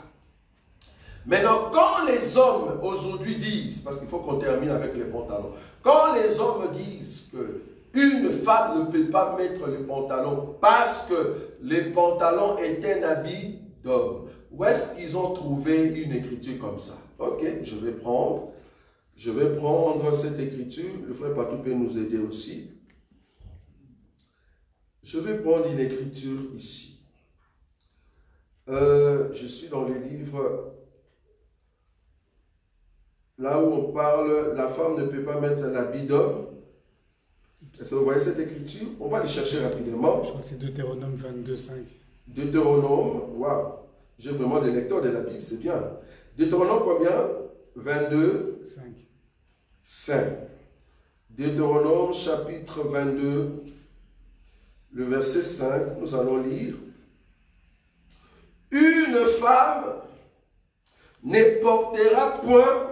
Maintenant, quand les hommes aujourd'hui disent, parce qu'il faut qu'on termine avec les pantalons, quand les hommes disent que une femme ne peut pas mettre le pantalon parce que le pantalon est un habit d'homme, où est-ce qu'ils ont trouvé une écriture comme ça? Ok, je vais prendre cette écriture. Le frère Patou peut nous aider aussi. Je vais prendre une écriture ici. Je suis dans le livre là où on parle, la femme ne peut pas mettre l'habit d'homme. Est-ce que vous voyez cette écriture? On va les chercher rapidement. Je crois que c'est Deutéronome 22, 5. Deutéronome, waouh, j'ai vraiment des lecteurs de la Bible, c'est bien. Deutéronome combien? 22, 5. 5. Deutéronome chapitre 22, le verset 5, nous allons lire. Une femme ne portera point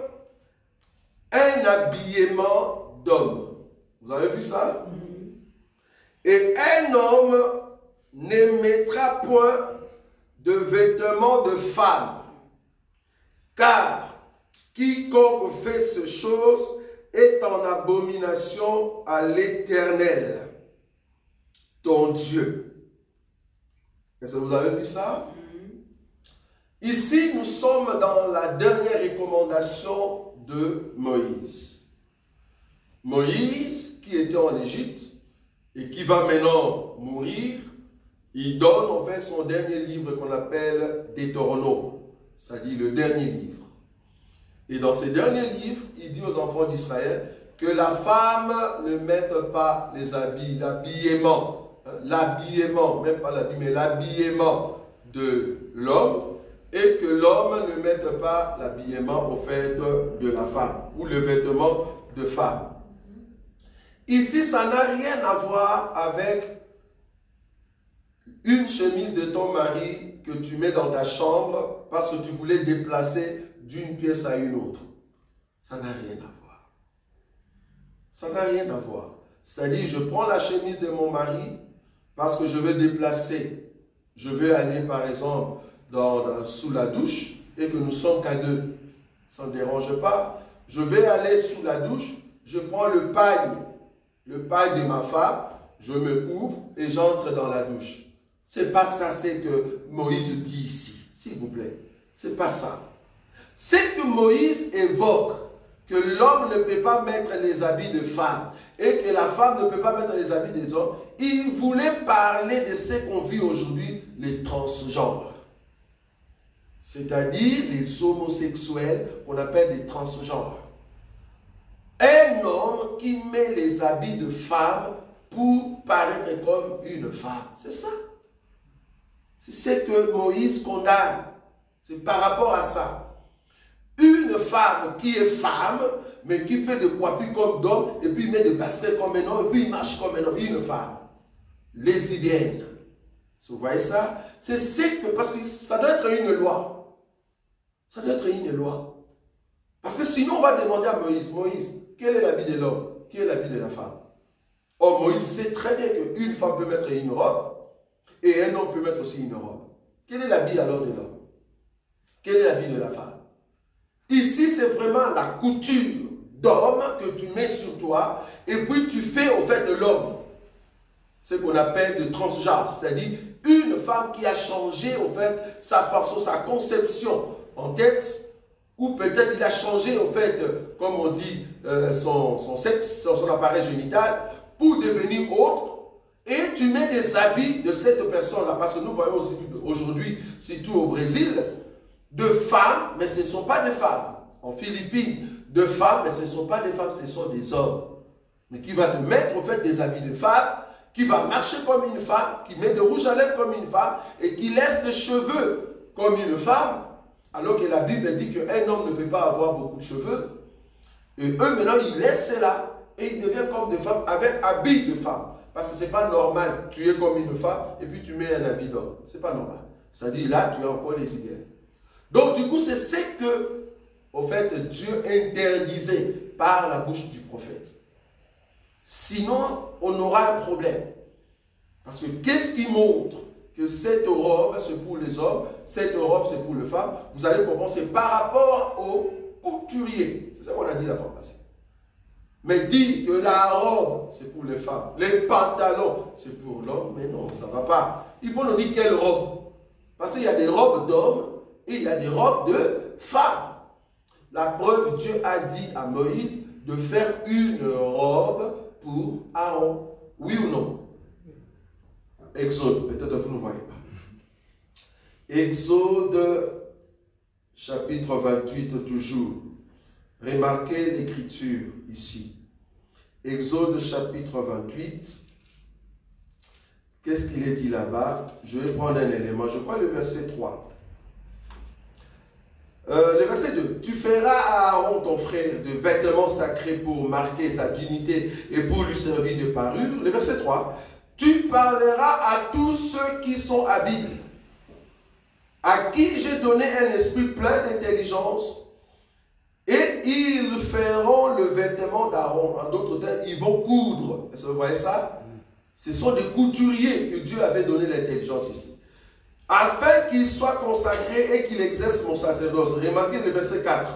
un habillement d'homme. Vous avez vu ça? Et un homme ne mettra point de vêtements de femme, car quiconque fait ces choses est en abomination à l'Éternel, ton Dieu. Est-ce que vous avez vu ça? Ici, nous sommes dans la dernière recommandation de Moïse. Moïse, qui était en Égypte et qui va maintenant mourir, il donne en fait son dernier livre qu'on appelle Deutéronome, c'est-à-dire le dernier livre. Et dans ce dernier livre, il dit aux enfants d'Israël que la femme ne mette pas les habits, l'habillement, même pas l'habit, mais l'habillement de l'homme, et que l'homme ne mette pas l'habillement au fait de la femme, ou le vêtement de femme. Ici, ça n'a rien à voir avec une chemise de ton mari que tu mets dans ta chambre parce que tu voulais déplacer d'une pièce à une autre. Ça n'a rien à voir. Ça n'a rien à voir. C'est-à-dire, je prends la chemise de mon mari parce que je veux déplacer. Je veux aller, par exemple, sous la douche et que nous sommes qu'à deux. Ça ne dérange pas. Je vais aller sous la douche, je prends le pagne de ma femme, je me couvre et j'entre dans la douche. C'est pas ça, c'est que Moïse dit ici, s'il vous plaît. C'est pas ça. C'est que Moïse évoque que l'homme ne peut pas mettre les habits de femme et que la femme ne peut pas mettre les habits des hommes. Il voulait parler de ce qu'on vit aujourd'hui, les transgenres. C'est-à-dire les homosexuels qu'on appelle des transgenres. Un homme qui met les habits de femme pour paraître comme une femme. C'est ça. C'est ce que Moïse condamne. C'est par rapport à ça. Une femme qui est femme, mais qui fait des coiffures comme d'homme, et puis met des baskets comme un homme, et puis il marche comme un homme. Une femme. Lesbienne. Vous voyez ça? C'est ce que, parce que ça doit être une loi. Ça doit être une loi. Parce que sinon on va demander à Moïse, Moïse, quel est l'habit de l'homme? Quel est l'habit de la femme? Or Moïse sait très bien qu'une femme peut mettre une robe, et un homme peut mettre aussi une robe. Quel est l'habit alors de l'homme? Quel est l'habit de la femme? Ici, c'est vraiment la couture d'homme que tu mets sur toi, et puis tu fais au fait de l'homme. Ce qu'on appelle de transgenre, c'est-à-dire une femme qui a changé au fait sa façon, sa conception en tête, ou peut-être il a changé au fait, comme on dit, son sexe, son appareil génital, pour devenir autre. Et tu mets des habits de cette personne-là, parce que nous voyons aussi aujourd'hui, surtout au Brésil, de femmes, mais ce ne sont pas des femmes. En Philippines, de femmes, mais ce ne sont pas des femmes, ce sont des hommes. Mais qui va te mettre au fait des habits de femmes, qui va marcher comme une femme, qui met de rouge à lèvres comme une femme, et qui laisse les cheveux comme une femme, alors que la Bible dit qu'un homme ne peut pas avoir beaucoup de cheveux. Et eux, maintenant, ils laissent cela, et ils deviennent comme des femmes, avec habits de femmes. Parce que ce n'est pas normal, tu es comme une femme, et puis tu mets un habit d'homme. Ce n'est pas normal. C'est-à-dire, là, tu es encore lesbienne. Donc, du coup, c'est ce que, au fait, Dieu interdisait par la bouche du prophète. Sinon, on aura un problème. Parce que qu'est-ce qui montre que cette robe, c'est pour les hommes, cette robe, c'est pour les femmes? Vous allez comprendre, c'est par rapport au couturier. C'est ça qu'on a dit la fois passée. Mais dit que la robe, c'est pour les femmes, les pantalons, c'est pour l'homme, mais non, ça ne va pas. Il faut nous dire quelle robe. Parce qu'il y a des robes d'hommes et il y a des robes de femmes. La preuve, Dieu a dit à Moïse de faire une robe pour Aaron. Oui ou non? Exode, peut-être vous ne voyez pas. Exode, chapitre 28 toujours. Remarquez l'écriture ici. Exode, chapitre 28. Qu'est-ce qu'il est dit là-bas? Je vais prendre un élément. Je crois le verset 3. Le verset 2. Tu feras à Aaron ton frère de vêtements sacrés pour marquer sa dignité et pour lui servir de parure. Le verset 3. Tu parleras à tous ceux qui sont habiles, à qui j'ai donné un esprit plein d'intelligence, et ils feront le vêtement d'Aaron. En d'autres termes, ils vont coudre. Est-ce que vous voyez ça? Ce sont des couturiers que Dieu avait donné l'intelligence ici. Afin qu'ils soient consacrés et qu'ils exercent mon sacerdoce. Remarquez le verset 4.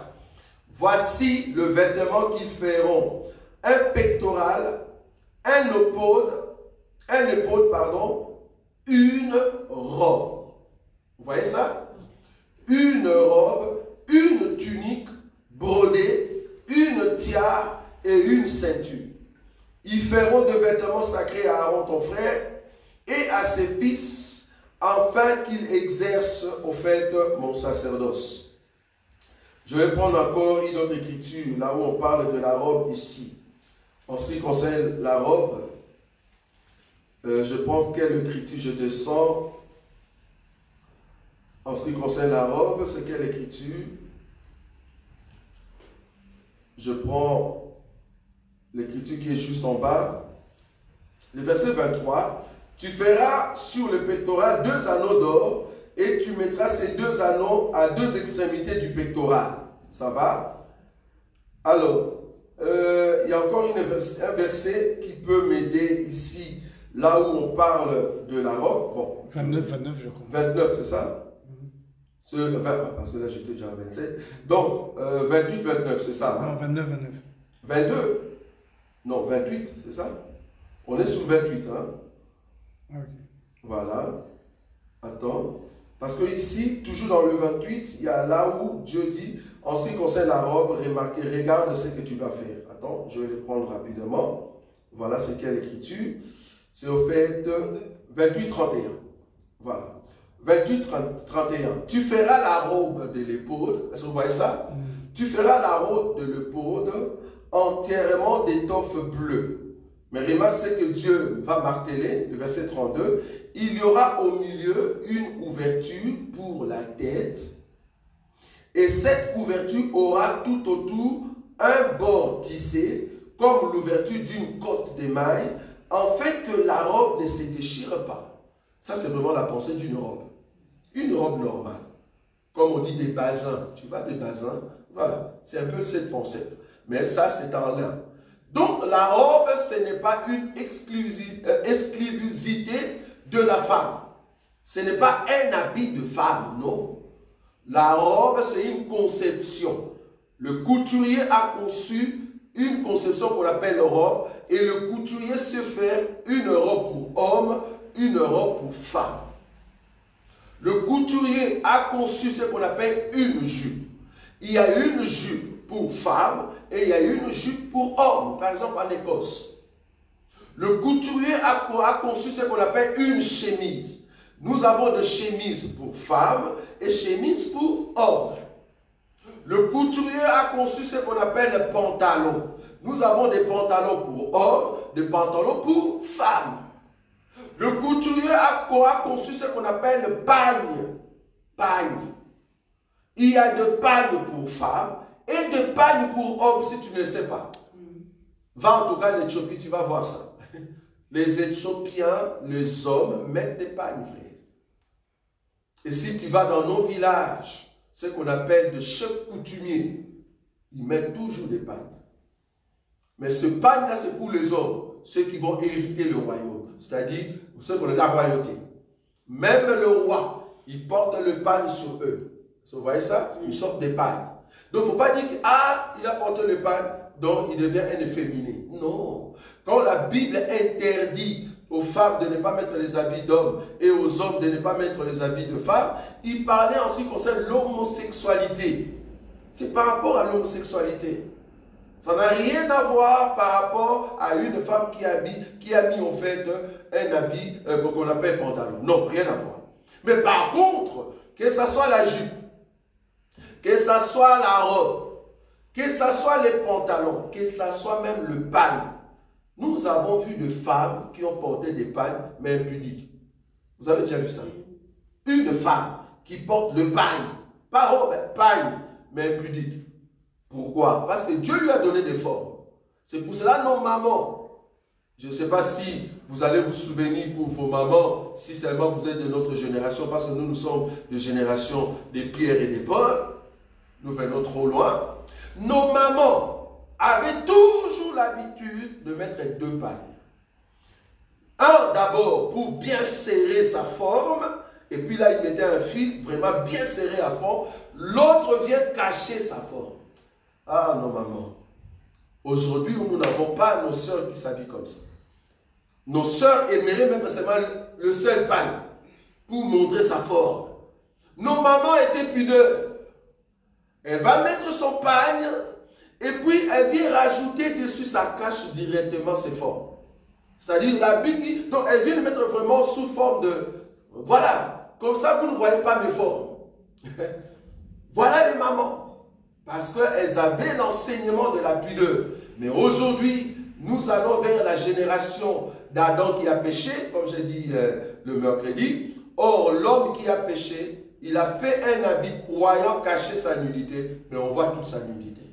Voici le vêtement qu'ils feront. Un pectoral, un épaule, une robe. Vous voyez ça? Une robe, une tunique brodée, une tiare et une ceinture. Ils feront de vêtements sacrés à Aaron ton frère et à ses fils, afin qu'ils exercent au fait mon sacerdoce. Je vais prendre encore une autre écriture, là où on parle de la robe ici. En ce qui concerne la robe, je prends quelle écriture je descends. En ce qui concerne la robe, c'est quelle écriture? Je prends l'écriture qui est juste en bas. Le verset 23. Tu feras sur le pectoral 2 anneaux d'or et tu mettras ces 2 anneaux à 2 extrémités du pectoral. Ça va? Alors, il y a encore un verset qui peut m'aider ici, là où on parle de la robe. Bon. 29, je crois. 29, c'est ça? Parce que là, j'étais déjà à 27. Donc, 28, 29, c'est ça? Hein? Non, 29. 22? Non, 28, c'est ça? On est sur 28, hein? Ok. Voilà. Attends. Parce que ici, toujours dans le 28, il y a là où Dieu dit, en ce qui concerne la robe, regarde ce que tu vas faire. Attends, je vais le prendre rapidement. Voilà ce qu'est l'écriture. C'est au fait 28, 31. Voilà. 28, 31. Tu feras la robe de l'épaule. Est-ce que vous voyez ça? Tu feras la robe de l'épaule entièrement d'étoffe bleue. Mais remarque ce que Dieu va marteler, le verset 32. Il y aura au milieu une ouverture pour la tête. Et cette ouverture aura tout autour un bord tissé, comme l'ouverture d'une cotte d'émail, en fait que la robe ne se déchire pas. Ça, c'est vraiment la pensée d'une robe. Une robe normale. Comme on dit des basins. Tu vois, des basins. Voilà. C'est un peu cette pensée. Mais ça, c'est en lin. Donc, la robe, ce n'est pas une exclusivité de la femme. Ce n'est pas un habit de femme, non. La robe, c'est une conception. Le couturier a conçu une conception qu'on appelle robe, et le couturier sait faire une robe pour homme, une robe pour femme. Le couturier a conçu ce qu'on appelle une jupe. Il y a une jupe pour femme et il y a une jupe pour homme, par exemple en Écosse. Le couturier a conçu ce qu'on appelle une chemise. Nous avons des chemises pour femmes et chemises pour hommes. Le couturier a conçu ce qu'on appelle le pantalon. Nous avons des pantalons pour hommes, des pantalons pour femmes. Le couturier a conçu ce qu'on appelle le pagne. Pagne. Il y a de pagnes pour femmes et de pagnes pour hommes si tu ne sais pas. Va en tout cas en Éthiopie, tu vas voir ça. Les Éthiopiens, les hommes mettent des pagnes, frère. Et si tu vas dans nos villages, ce qu'on appelle des chefs coutumiers, ils mettent toujours des pagnes. Mais ce pagne-là, c'est pour les hommes, ceux qui vont hériter le royaume. C'est-à-dire, ceux qui ont la royauté. Même le roi, il porte le pagne sur eux. Vous voyez ça? Ils sortent des pagnes. Donc, il ne faut pas dire que, ah, il a porté le pagne, donc il devient un efféminé. Non. Quand la Bible interdit aux femmes de ne pas mettre les habits d'hommes et aux hommes de ne pas mettre les habits de femmes, il parlait en ce qui concerne l'homosexualité. C'est par rapport à l'homosexualité. Ça n'a rien à voir par rapport à une femme qui a mis en fait un habit qu'on appelle pantalon. Non, rien à voir. Mais par contre, que ce soit la jupe, que ce soit la robe, que ce soit les pantalons, que ce soit même le pagne. Nous avons vu des femmes qui ont porté des pagnes, mais impudiques. Vous avez déjà vu ça? Une femme qui porte le pagne, pas robe, pagne, mais impudique. Pourquoi? Parce que Dieu lui a donné des formes. C'est pour cela nos mamans. Je ne sais pas si vous allez vous souvenir pour vos mamans, si seulement vous êtes de notre génération, parce que nous sommes de génération des Pierre et des Paul. Nous venons trop loin. Nos mamans avaient toujours l'habitude de mettre deux pagnes. Un d'abord pour bien serrer sa forme, et puis là il mettait un fil vraiment bien serré à fond. L'autre vient cacher sa forme. Ah non maman, aujourd'hui nous n'avons pas nos sœurs qui s'habillent comme ça. Nos sœurs aimeraient même seulement le seul pagne pour montrer sa forme. Nos mamans étaient pudeurs. Elle va mettre son pagne et puis elle vient rajouter dessus, ça cache directement ses formes. C'est-à-dire l'habit, donc elle vient le mettre vraiment sous forme de, voilà, comme ça vous ne voyez pas mes formes. Voilà les mamans. Parce qu'elles avaient l'enseignement de la pudeur. Mais aujourd'hui, nous allons vers la génération d'Adam qui a péché, comme j'ai dit le mercredi. Or, l'homme qui a péché, il a fait un habit croyant cacher sa nudité, mais on voit toute sa nudité.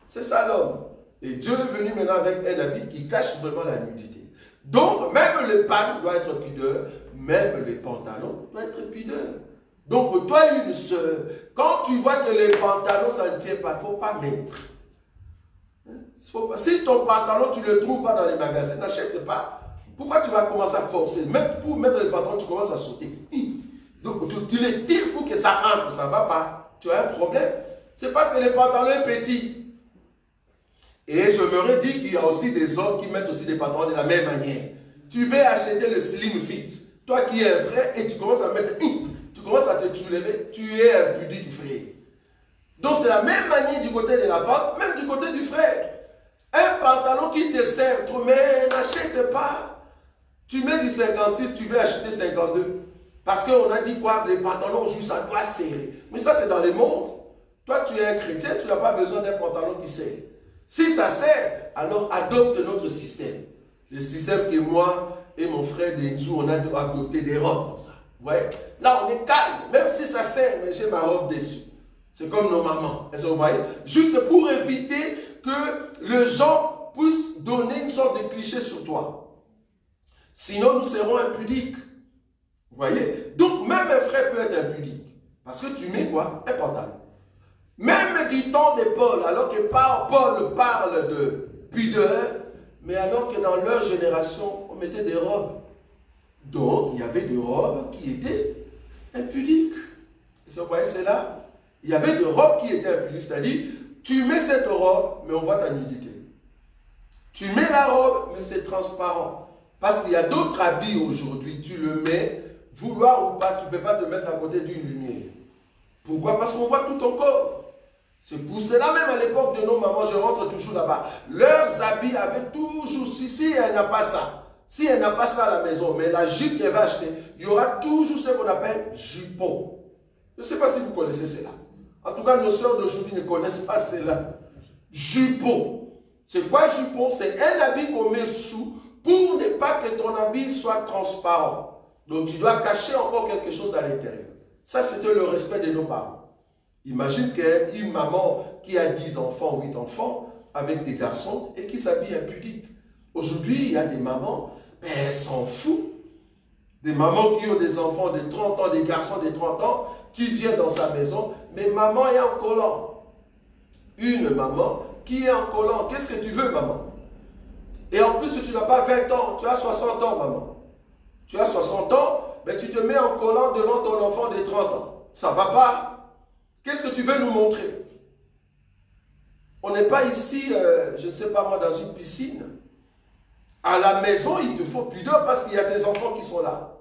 C'est ça l'homme. Et Dieu est venu maintenant avec un habit qui cache vraiment la nudité. Donc, même le pagne doit être pudeur, même les pantalons doivent être pudeurs. Donc, toi, une soeur, quand tu vois que les pantalons, ça ne tient pas, il ne faut pas mettre. Si ton pantalon, tu ne le trouves pas dans les magasins, n'achète pas. Pourquoi tu vas commencer à forcer? Même pour mettre les pantalons, tu commences à sauter. Donc, tu les tires pour que ça entre, ça ne va pas. Tu as un problème. C'est parce que les pantalons sont petits. Et je me redis qu'il y a aussi des hommes qui mettent aussi des pantalons de la même manière. Tu veux acheter le slim fit. Toi qui es un frère et tu commences à mettre, tu commences à te soulever, tu es impudique, frère. Donc c'est la même manière du côté de la femme, même du côté du frère. Un pantalon qui te sert trop, mais n'achète pas. Tu mets du 56, tu veux acheter 52. Parce qu'on a dit quoi? Les pantalons aujourd'hui, ça doit serrer. Mais ça, c'est dans le monde. Toi, tu es un chrétien, tu n'as pas besoin d'un pantalon qui serre. Si ça sert, alors adopte notre système. Le système que moi et mon frère Denzou, on a adopté des robes comme ça. Vous voyez? Là, on est calme. Même si ça sert, mais j'ai ma robe dessus. C'est comme nos mamans. Est-ce que vous voyez? Juste pour éviter que les gens puissent donner une sorte de cliché sur toi. Sinon, nous serons impudiques. Vous voyez? Donc, même un frère peut être impudique. Parce que tu mets quoi? Un pantalon. Même du temps de Paul, alors que Paul parle de pudeur, mais alors que dans leur génération, on mettait des robes. Donc, il y avait des robes qui étaient impudiques. Et vous voyez, c'est là. Il y avait des robes qui étaient impudiques, c'est-à-dire, tu mets cette robe, mais on voit ta nudité. Tu mets la robe, mais c'est transparent. Parce qu'il y a d'autres habits aujourd'hui, tu le mets, vouloir ou pas, tu ne peux pas te mettre à côté d'une lumière. Pourquoi? Parce qu'on voit tout ton corps. C'est pour cela même à l'époque de nos mamans, je rentre toujours là-bas. Leurs habits avaient toujours, si elle n'a pas ça, si elle n'a pas ça à la maison, mais la jupe qu'elle va acheter, il y aura toujours ce qu'on appelle jupon. Je ne sais pas si vous connaissez cela. En tout cas, nos soeurs d'aujourd'hui ne connaissent pas cela. Jupon. C'est quoi jupon? C'est un habit qu'on met sous pour ne pas que ton habit soit transparent. Donc tu dois cacher encore quelque chose à l'intérieur. Ça, c'était le respect de nos parents. Imagine qu'une maman qui a 10 enfants, 8 enfants, avec des garçons, et qui s'habille impudique. Aujourd'hui, il y a des mamans, mais elles s'en foutent. Des mamans qui ont des enfants de 30 ans, des garçons de 30 ans, qui viennent dans sa maison, mais maman est en collant. Une maman qui est en collant. Qu'est-ce que tu veux, maman? Et en plus, tu n'as pas 20 ans, tu as 60 ans, maman. Tu as 60 ans, mais tu te mets en collant devant ton enfant de 30 ans. Ça ne va pas. Qu'est-ce que tu veux nous montrer? On n'est pas ici, je ne sais pas moi, dans une piscine. À la maison, il te faut pudeur parce qu'il y a tes enfants qui sont là.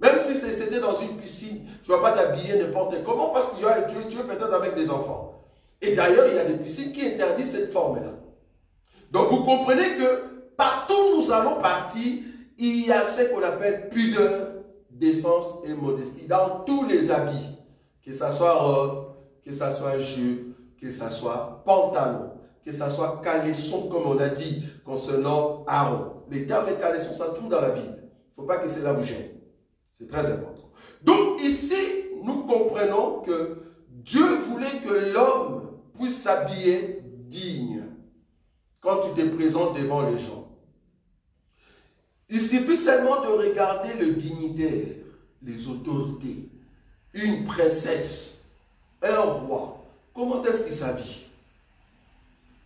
Même si c'était dans une piscine, je ne vais pas t'habiller n'importe comment parce que tu es peut-être avec des enfants. Et d'ailleurs, il y a des piscines qui interdisent cette forme-là. Donc, vous comprenez que partout où nous allons partir, il y a ce qu'on appelle pudeur, décence et modestie dans tous les habits. Que ce soit robe, que ce soit jupe, que ce soit pantalon, que ce soit caleçon, comme on a dit concernant Aaron. Les termes de caleçon, ça se trouve dans la Bible. Il ne faut pas que cela vous gêne. C'est très important. Donc ici, nous comprenons que Dieu voulait que l'homme puisse s'habiller digne quand tu te présentes devant les gens. Il suffit seulement de regarder le dignitaire, les autorités, une princesse, un roi. Comment est-ce qu'il s'habille?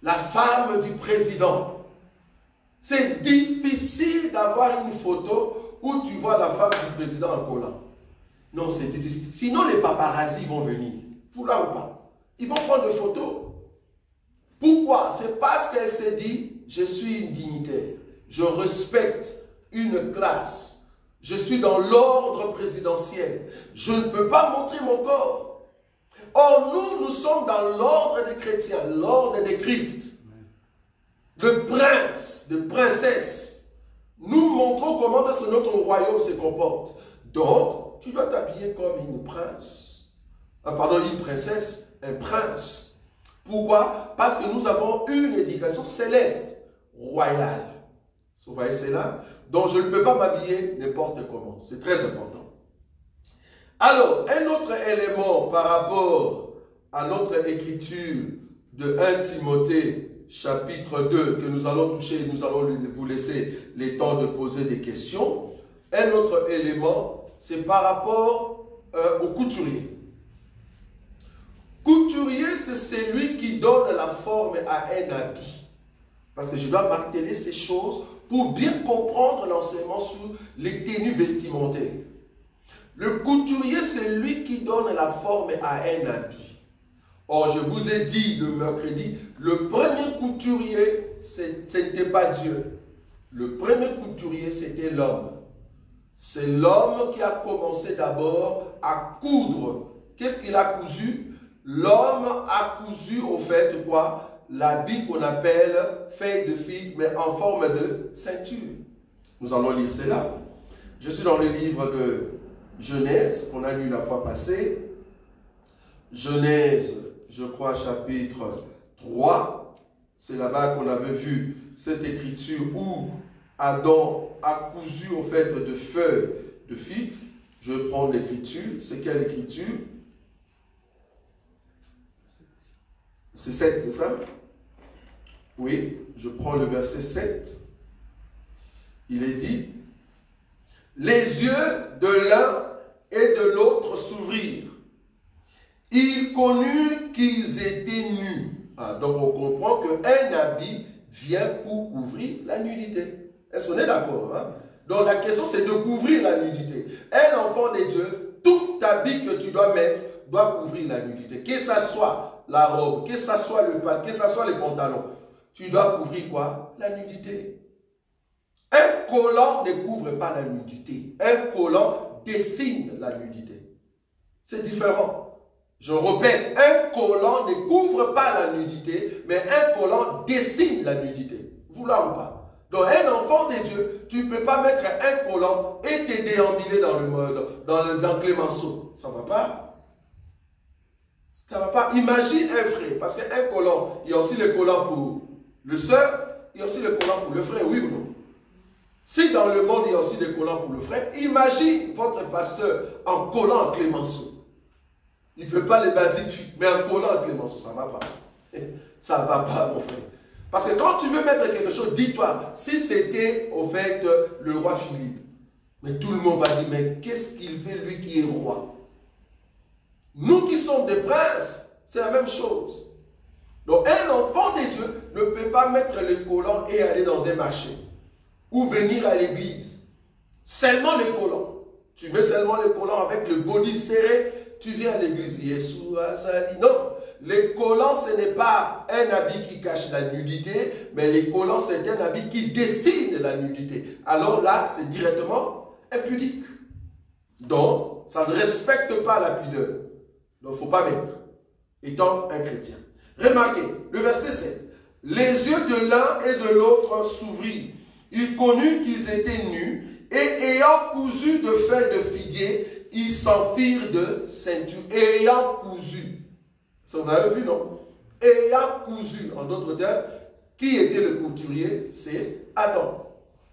La femme du président. C'est difficile d'avoir une photo où tu vois la femme du président en collant. Non, c'est difficile. Sinon, les paparazzis vont venir. Vouloir ou pas. Ils vont prendre des photos. Pourquoi? C'est parce qu'elle s'est dit, je suis une dignitaire. Je respecte une classe. Je suis dans l'ordre présidentiel. Je ne peux pas montrer mon corps. Or, nous sommes dans l'ordre des chrétiens, l'ordre de Christ. Le prince, de princesse. Nous montrons comment notre royaume se comporte. Donc, tu dois t'habiller comme une une princesse, un prince. Pourquoi? Parce que nous avons une éducation céleste, royale. Vous voyez cela? Donc, je ne peux pas m'habiller n'importe comment. C'est très important. Alors, un autre élément par rapport à notre écriture de 1 Timothée, chapitre 2, que nous allons toucher, nous allons vous laisser le temps de poser des questions. Un autre élément, c'est par rapport au couturier. Couturier, c'est celui qui donne la forme à un habit. Parce que je dois marteler ces choses pour bien comprendre l'enseignement sur les tenues vestimentaires. Le couturier, c'est lui qui donne la forme à un habit. Or, je vous ai dit le mercredi, le premier couturier, ce n'était pas Dieu. Le premier couturier, c'était l'homme. C'est l'homme qui a commencé d'abord à coudre. Qu'est-ce qu'il a cousu? L'homme a cousu au fait quoi? L'habit qu'on appelle feuille de figue, mais en forme de ceinture. Nous allons lire cela. Je suis dans le livre de Genèse, qu'on a lu la fois passée. Genèse, je crois, chapitre 3. C'est là-bas qu'on avait vu cette écriture où Adam a cousu au fait de feuilles de figue. Je prends l'écriture. C'est quelle écriture? C'est 7, c'est ça? Oui, je prends le verset 7. Il est dit, les yeux de l'un et de l'autre s'ouvrirent. Ils connurent qu'ils étaient nus. Ah, donc on comprend qu'un habit vient pour couvrir la nudité. Est-ce qu'on est d'accord? Hein? Donc la question c'est de couvrir la nudité. Un enfant de Dieu, tout habit que tu dois mettre doit couvrir la nudité. Que ce soit la robe, que ce soit le pantalon, que ce soit les pantalons. Tu dois couvrir quoi? La nudité. Un collant ne couvre pas la nudité. Un collant dessine la nudité. C'est différent. Je répète, un collant ne couvre pas la nudité, mais un collant dessine la nudité. Vouloir ou pas. Donc un enfant de Dieu, tu ne peux pas mettre un collant et te déambuler dans Clémenceau. Ça ne va pas. Ça ne va pas. Imagine un frère, parce qu'un collant, il y a aussi le collant pour le sœur, il y a aussi le collant pour le frère, oui ou non? Si dans le monde, il y a aussi des collants pour le frère, imagine votre pasteur en collant à Clémenceau. Il ne fait pas les basiques, mais en collant à Clémenceau, ça ne va pas. Ça ne va pas, mon frère. Parce que quand tu veux mettre quelque chose, dis-toi, si c'était au fait le roi Philippe, mais tout le monde va dire, mais qu'est-ce qu'il fait lui qui est roi? Nous qui sommes des princes, c'est la même chose. Donc un enfant de Dieu ne peut pas mettre le collant et aller dans un marché ou venir à l'église. Seulement les collants. Tu mets seulement les collants avec le body serré, tu viens à l'église. Yeshua Zali. Non, les collants ce n'est pas un habit qui cache la nudité, mais les collants c'est un habit qui dessine la nudité. Alors là, c'est directement impudique. Donc, ça ne respecte pas la pudeur. Donc, il ne faut pas mettre, étant un chrétien. Remarquez, le verset 7. Les yeux de l'un et de l'autre s'ouvrirent. Ils connurent qu'ils étaient nus, et ayant cousu de feuilles de figuier, ils s'en firent de ceinture. Ayant cousu. Ça, vous avez vu, non? Ayant cousu. En d'autres termes, qui était le couturier? C'est Adam.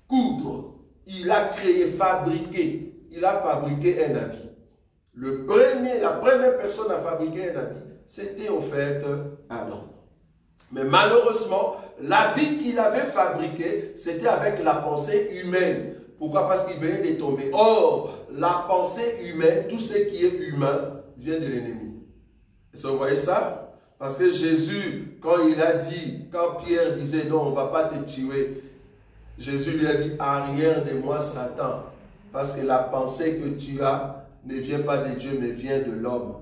Coudre. Il a créé, fabriqué. Il a fabriqué un habit. La première personne à fabriquer un habit, c'était au fait Adam. Mais malheureusement, l'habit qu'il avait fabriqué, c'était avec la pensée humaine. Pourquoi? Parce qu'il venait de tomber. Or, la pensée humaine, tout ce qui est humain, vient de l'ennemi. Est-ce que vous voyez ça? Parce que Jésus, quand il a dit, quand Pierre disait non, on ne va pas te tuer, Jésus lui a dit, arrière de moi Satan, parce que la pensée que tu as ne vient pas de Dieu, mais vient de l'homme.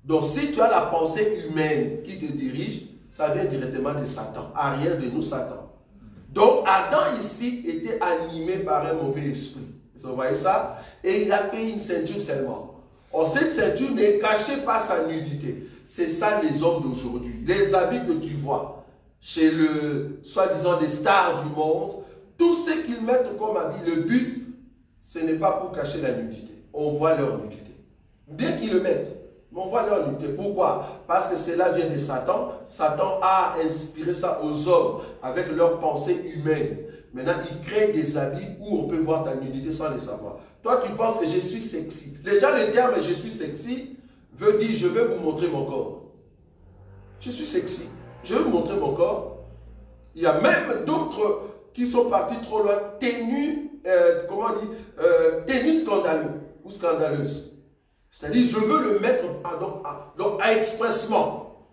Donc si tu as la pensée humaine qui te dirige, ça vient directement de Satan, arrière de nous Satan. Donc Adam ici était animé par un mauvais esprit. Vous voyez ça? Et il a fait une ceinture seulement. Or cette ceinture ne cachait pas sa nudité. C'est ça les hommes d'aujourd'hui. Les habits que tu vois chez le soi-disant des stars du monde, tout ce qu'ils mettent comme habit, le but, ce n'est pas pour cacher la nudité. On voit leur nudité. Bien qu'ils le mettent, mais on voit leur nudité. Pourquoi? Parce que cela vient de Satan. Satan a inspiré ça aux hommes avec leur pensée humaine. Maintenant, il crée des habits où on peut voir ta nudité sans le savoir. Toi, tu penses que je suis sexy. Déjà, le terme « je suis sexy » veut dire « je vais vous montrer mon corps ». Je suis sexy. Je vais vous montrer mon corps. Il y a même d'autres qui sont partis trop loin, tenus, comment on dit, tenus scandaleux ou scandaleuses. C'est-à-dire, je veux le mettre à expressement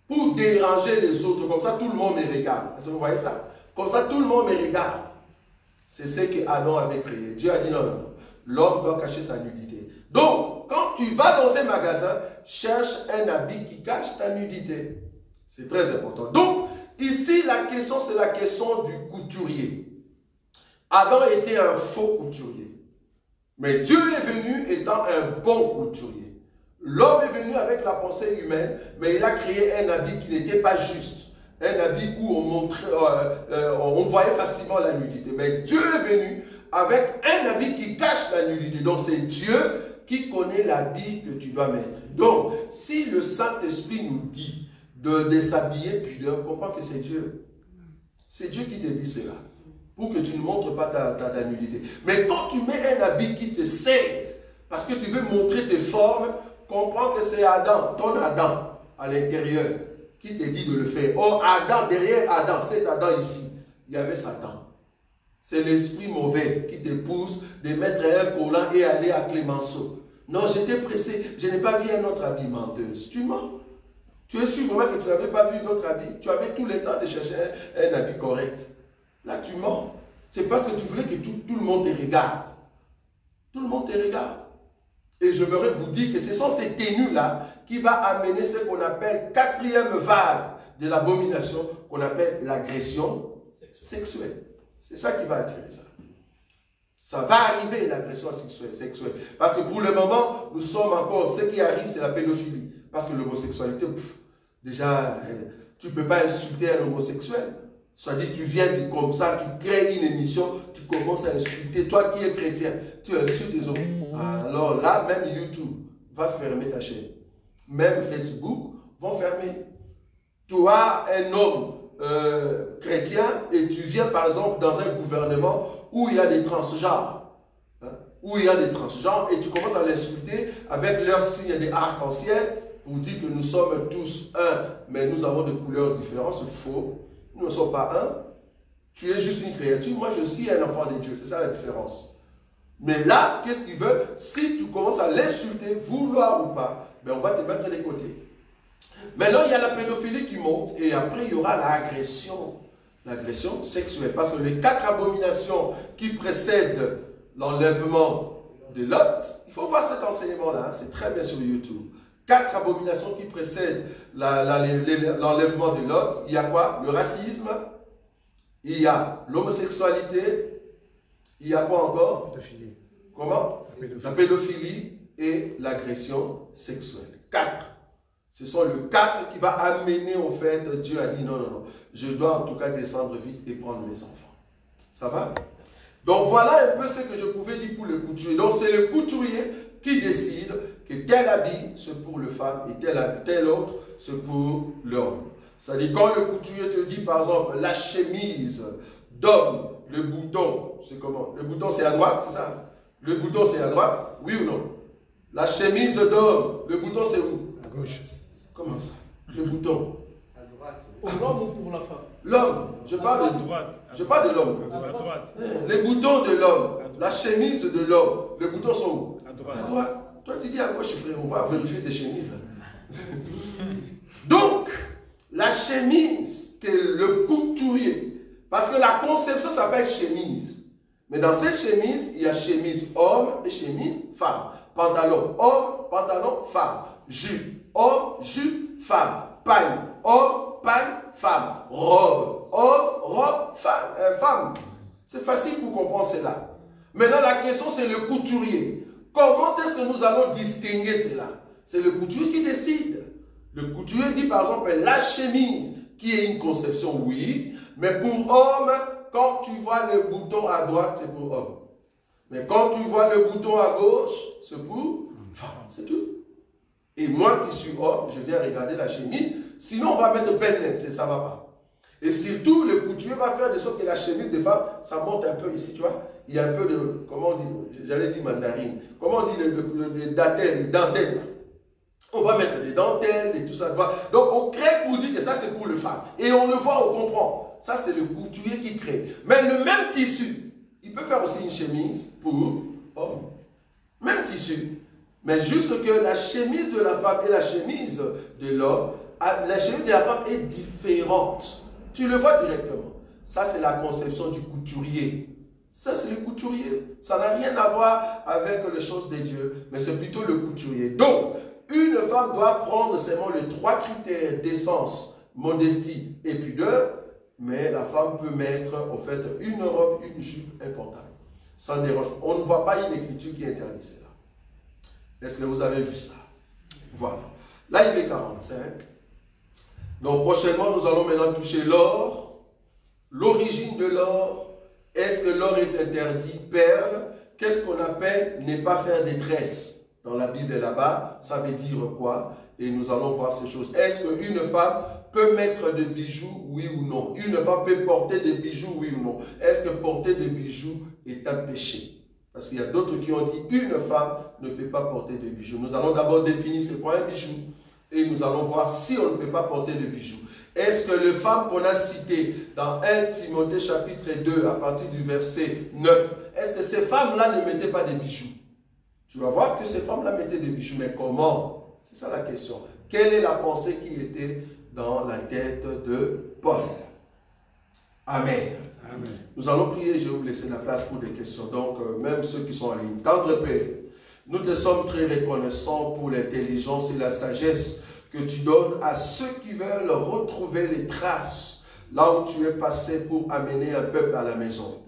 pour déranger les autres. Comme ça, tout le monde me regarde. Est-ce que vous voyez ça? Comme ça, tout le monde me regarde. C'est ce qu'Adam avait créé. Dieu a dit non, non, non. L'homme doit cacher sa nudité. Donc, quand tu vas dans un magasin, cherche un habit qui cache ta nudité. C'est très important. Donc, ici, la question, c'est la question du couturier. Adam était un faux couturier. Mais Dieu est venu étant un bon couturier. L'homme est venu avec la pensée humaine, mais il a créé un habit qui n'était pas juste. Un habit où on voyait facilement la nudité. Mais Dieu est venu avec un habit qui cache la nudité. Donc c'est Dieu qui connaît l'habit que tu dois mettre. Donc, si le Saint-Esprit nous dit de déshabiller pudeur, comprends que c'est Dieu. C'est Dieu qui te dit cela. Pour que tu ne montres pas ta nudité. Mais quand tu mets un habit qui te sert, parce que tu veux montrer tes formes, comprends que c'est Adam, ton Adam, à l'intérieur, qui te dit de le faire. Oh, Adam, derrière Adam, cet Adam ici, il y avait Satan. C'est l'esprit mauvais qui te pousse de mettre un collant et aller à Clémenceau. Non, j'étais pressé, je n'ai pas vu un autre habit, menteuse. Tu mens. Tu es sûr vraiment que tu n'avais pas vu d'autres habits. Tu avais tout le temps de chercher un habit correct. Là, tu mens. C'est parce que tu voulais que tout le monde te regarde. Tout le monde te regarde. Et j'aimerais vous dire que ce sont ces tenues-là qui vont amener ce qu'on appelle quatrième vague de l'abomination, qu'on appelle l'agression sexuelle. C'est ça qui va attirer ça. Ça va arriver, l'agression sexuelle. Parce que pour le moment, nous sommes encore... Ce qui arrive, c'est la pédophilie. Parce que l'homosexualité, déjà, tu ne peux pas insulter un homosexuel. C'est-à-dire, tu viens comme ça, tu crées une émission, tu commences à insulter. Toi qui es chrétien, tu insultes les autres. Alors là, même YouTube va fermer ta chaîne. Même Facebook vont fermer. Tu as un homme chrétien et tu viens par exemple dans un gouvernement où il y a des transgenres. Où il y a des transgenres et tu commences à l'insulter avec leur signe des arc-en-ciel pour dire que nous sommes tous un, mais nous avons des couleurs différentes. C'est faux. Nous ne sommes pas un. Tu es juste une créature. Moi, je suis un enfant de Dieu. C'est ça la différence. Mais là, qu'est-ce qu'il veut? Si tu commences à l'insulter, vouloir ou pas, ben on va te mettre des côtés. Maintenant, il y a la pédophilie qui monte et après, il y aura l'agression. L'agression sexuelle. Parce que les 4 abominations qui précèdent l'enlèvement de Lot, il faut voir cet enseignement-là. Hein, c'est très bien sur YouTube. 4 abominations qui précèdent l'enlèvement de Lot. Il y a quoi? Le racisme. Il y a l'homosexualité. Il y a quoi encore? La pédophilie. Comment? La pédophilie et l'agression sexuelle. 4. Ce sont les 4 qui va amener au fait, Dieu a dit non, non, non. Je dois en tout cas descendre vite et prendre mes enfants. Ça va? Donc voilà un peu ce que je pouvais dire pour le couturier. Donc c'est le couturier qui décide que tel habit c'est pour le femme et tel autre c'est pour l'homme. C'est-à-dire quand le couturier te dit par exemple la chemise d'homme, le bouton, c'est comment? Le bouton c'est à droite, c'est ça? Le bouton c'est à droite, oui ou non? La chemise d'homme, le bouton c'est où? À gauche. Comment ça? Le bouton. À droite. Pour l'homme ou pour la femme? L'homme, je parle de l'homme. À droite. Les boutons de l'homme, la chemise de l'homme, les boutons sont où? À droite. À droite. Toi tu dis à gauche, frère, on va vérifier tes chemises là. Donc, la chemise, que le couturier, parce que la conception s'appelle chemise. Mais dans cette chemise, il y a chemise homme et chemise femme. Pantalon homme, pantalon femme. Jupe homme, jupe femme. Pagne homme, pagne femme. Robe homme, robe femme. C'est facile pour comprendre cela. Maintenant, la question c'est le couturier. Comment est-ce que nous allons distinguer cela? C'est le couturier qui décide. Le couturier dit par exemple la chemise, qui est une conception, oui, mais pour homme, quand tu vois le bouton à droite, c'est pour homme. Mais quand tu vois le bouton à gauche, c'est pour femme, c'est tout. Et moi qui suis homme, je viens regarder la chemise, sinon on va mettre plein net, ça ne va pas. Et surtout, le couturier va faire de sorte que la chemise des femmes, ça monte un peu ici, tu vois. Il y a un peu de, comment on dit, j'allais dire mandarine, comment on dit les dentelles là. On va mettre des dentelles et tout ça. Donc on crée pour dire que ça c'est pour le femme. Et on le voit, on comprend. Ça c'est le couturier qui crée. Mais le même tissu, il peut faire aussi une chemise pour homme. Même tissu. Mais juste que la chemise de la femme et la chemise de l'homme, la chemise de la femme est différente. Tu le vois directement. Ça, c'est la conception du couturier. Ça, c'est le couturier. Ça n'a rien à voir avec les choses de Dieu, mais c'est plutôt le couturier. Donc, une femme doit prendre seulement les 3 critères d'essence, modestie et pudeur, mais la femme peut mettre, en fait, une robe, une jupe importante. Ça ne dérange pas. On ne voit pas une écriture qui interdit cela. Est-ce que vous avez vu ça? Voilà. Là, il est 45. Donc, prochainement, nous allons maintenant toucher l'or. L'origine de l'or. Est-ce que l'or est interdit? Perle. Qu'est-ce qu'on appelle ne pas faire des tresses? Dans la Bible là-bas, ça veut dire quoi? Et nous allons voir ces choses. Est-ce qu'une femme peut mettre des bijoux, oui ou non? Une femme peut porter des bijoux, oui ou non? Est-ce que porter des bijoux est un péché? Parce qu'il y a d'autres qui ont dit une femme ne peut pas porter de bijoux. Nous allons d'abord définir c'est quoi un bijou. Et nous allons voir si on ne peut pas porter de bijoux. Est-ce que les femmes qu'on a citées dans 1 Timothée chapitre 2 à partir du verset 9, est-ce que ces femmes-là ne mettaient pas des bijoux? Tu vas voir que ces femmes-là mettaient des bijoux. Mais comment? C'est ça la question. Quelle est la pensée qui était dans la tête de Paul? Amen. Amen. Nous allons prier, je vais vous laisser la place pour des questions. Donc, même ceux qui sont en ligne. Tendre Père, nous te sommes très reconnaissants pour l'intelligence et la sagesse que tu donnes à ceux qui veulent retrouver les traces là où tu es passé pour amener un peuple à la maison.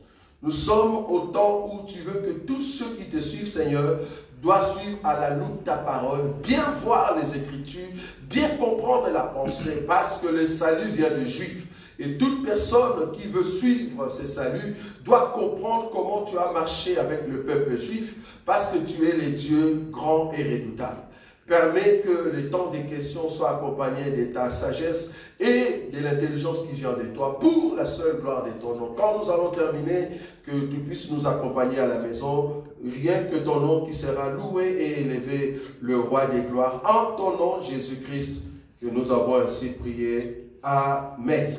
Nous sommes au temps où tu veux que tous ceux qui te suivent, Seigneur, doivent suivre à la loupe ta parole, bien voir les Écritures, bien comprendre la pensée, parce que le salut vient des Juifs. Et toute personne qui veut suivre ce salut doit comprendre comment tu as marché avec le peuple juif, parce que tu es le Dieu grand et redoutable. Permets que le temps des questions soit accompagné de ta sagesse et de l'intelligence qui vient de toi, pour la seule gloire de ton nom. Quand nous allons terminer, que tu puisses nous accompagner à la maison, rien que ton nom qui sera loué et élevé, le roi des gloires, en ton nom Jésus-Christ, que nous avons ainsi prié. Amen.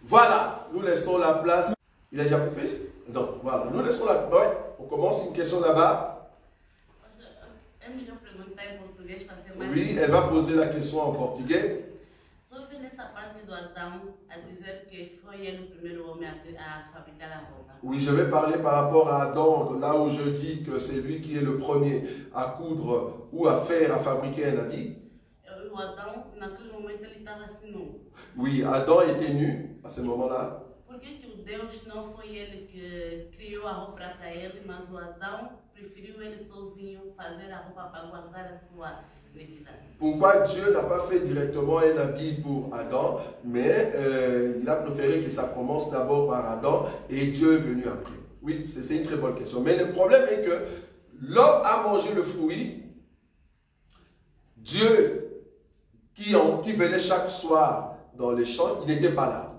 Voilà, nous laissons la place. Il a déjà coupé? Non, voilà, nous laissons la place. Ouais, on commence une question là-bas. Oui, elle va poser la question en portugais. Oui, je vais parler par rapport à Adam, là où je dis que c'est lui qui est le premier à coudre ou à faire, à fabriquer un habit. Oui, Adam était nu à ce moment-là. Por que Deus não foi ele que criou a roupa para ele, mas o Adão preferiu ele sozinho fazer a roupa para guardar a sua identidade? Pourquoi Dieu n'a pas fait directement un habit pour Adam, mais il a préféré que ça commence d'abord par Adam et Dieu est venu après? Oui, c'est une très bonne question. Mais le problème est que l'homme a mangé le fruit. Dieu qui venait chaque soir dans les champs, il n'était pas là,